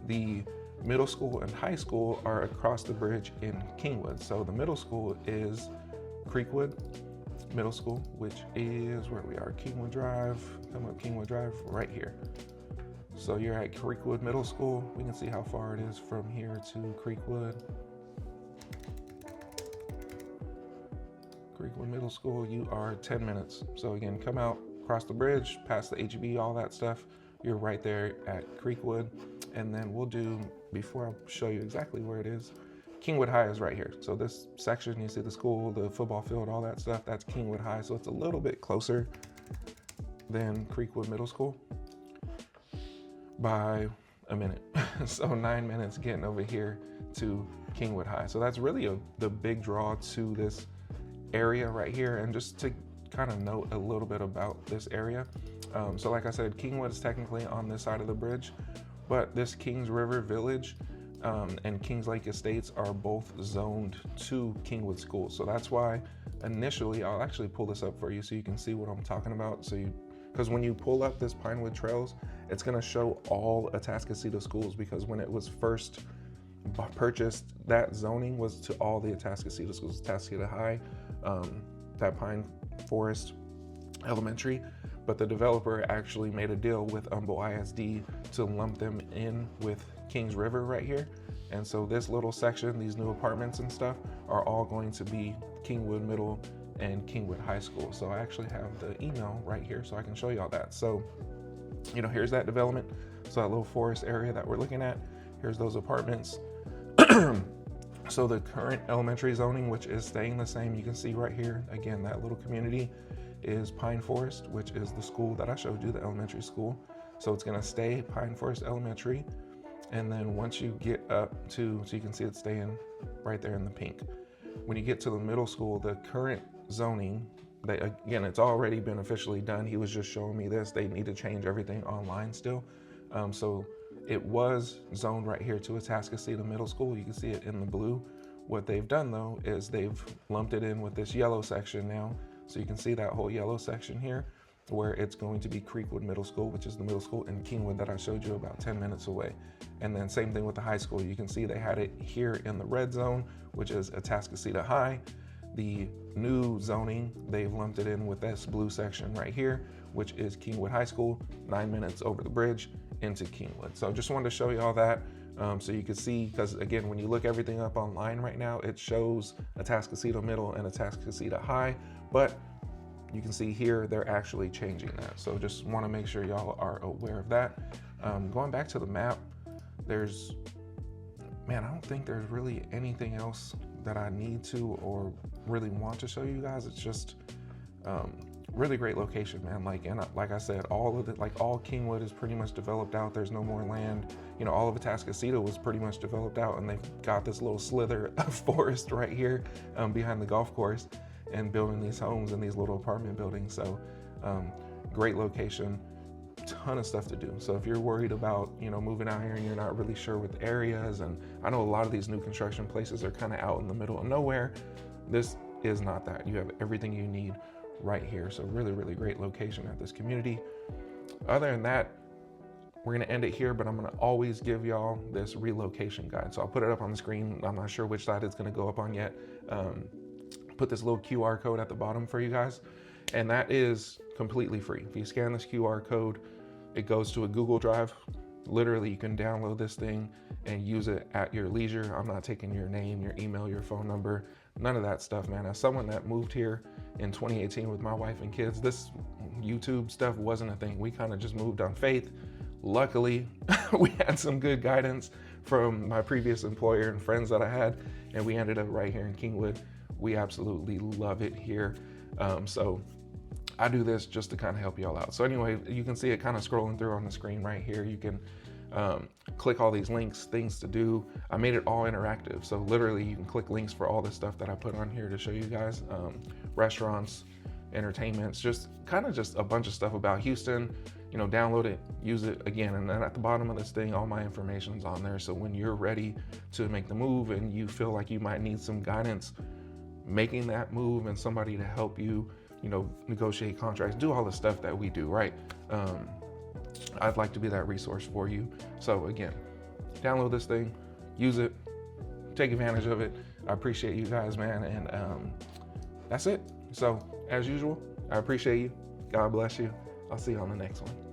Speaker 1: The middle school and high school are across the bridge in Kingwood. So the middle school is Creekwood Middle School, which is where we are, Kingwood Drive, come up Kingwood Drive right here. So you're at Creekwood Middle School. We can see how far it is from here to Creekwood. Creekwood Middle School, you are 10 minutes. So again, come out, cross the bridge, past the H-E-B, all that stuff. You're right there at Creekwood. And then we'll do, before I show you exactly where it is, Kingwood High is right here. So this section, you see the school, the football field, all that stuff, that's Kingwood High. So it's a little bit closer than Creekwood Middle School by a minute. So 9 minutes getting over here to Kingwood High. So that's really the big draw to this area right here. And just to kind of note a little bit about this area. So like I said, Kingwood is technically on this side of the bridge, but this Kings River Village and Kings Lake Estates are both zoned to Kingwood School. So that's why initially, I'll actually pull this up for you so you can see what I'm talking about. Because when you pull up this Pinewood Trails, it's gonna show all Atascocita schools, because when it was first purchased, that zoning was to all the Atascocita schools, Atascocita High, that Pine Forest Elementary, but the developer actually made a deal with Humble ISD to lump them in with Kings River right here. And so this little section, these new apartments and stuff, are all going to be Kingwood Middle and Kingwood High School. So I actually have the email right here so I can show you all that. So, you know, here's that development. So that little forest area that we're looking at, here's those apartments. So the current elementary zoning, which is staying the same, you can see right here, again, that little community is Pine Forest, which is the school that I showed you, the elementary school. So it's gonna stay Pine Forest Elementary. And then once you get up to, so you can see it's staying right there in the pink. When you get to the middle school, the current zoning, again, it's already been officially done. He was just showing me this. They need to change everything online still. So it was zoned right here to Atascocita Middle School. You can see it in the blue. What they've done though is they've lumped it in with this yellow section now. So you can see that whole yellow section here, where it's going to be Creekwood Middle School, which is the middle school in Kingwood that I showed you about 10 minutes away. And then same thing with the high school. You can see they had it here in the red zone, which is Atascocita High. The new zoning, they've lumped it in with this blue section right here, which is Kingwood High School, 9 minutes over the bridge into Kingwood. So just wanted to show you all that so you can see, because again, when you look everything up online right now, it shows Atascocita Middle and Atascocita High, but you can see here, they're actually changing that. So just want to make sure y'all are aware of that. Going back to the map, I don't think there's really anything else that I need to or really want to show you guys. It's just really great location, man. Like I said, all Kingwood is pretty much developed out. There's no more land. You know, all of Atascocita was pretty much developed out, and they've got this little slither of forest right here behind the golf course, and building these homes and these little apartment buildings. So great location, ton of stuff to do. So if you're worried about, you know, moving out here and you're not really sure with areas, and I know a lot of these new construction places are kind of out in the middle of nowhere, this is not that. You have everything you need right here. So really, really great location at this community. Other than that, we're gonna end it here, but I'm gonna always give y'all this relocation guide. So I'll put it up on the screen. I'm not sure which side it's gonna go up on yet. Put this little QR code at the bottom for you guys, and that is completely free. If you scan this QR code, it goes to a Google Drive. Literally, you can download this thing and use it at your leisure. I'm not taking your name, your email, your phone number, none of that stuff, man. As someone that moved here in 2018 with my wife and kids, this YouTube stuff wasn't a thing. We kind of just moved on faith. Luckily, we had some good guidance from my previous employer and friends that I had, and we ended up right here in Kingwood. We absolutely love it here. So I do this just to kind of help y'all out. So anyway, you can see it kind of scrolling through on the screen right here. You can click all these links, things to do. I made it all interactive. So literally you can click links for all the stuff that I put on here to show you guys. Restaurants, entertainments, just a bunch of stuff about Houston. You know, download it, use it again. And then at the bottom of this thing, all my information's on there. So when you're ready to make the move and you feel like you might need some guidance making that move and somebody to help you, you know, negotiate contracts, do all the stuff that we do, right? I'd like to be that resource for you. So again, download this thing, use it, take advantage of it. I appreciate you guys, man. And that's it. So as usual, I appreciate you. God bless you. I'll see you on the next one.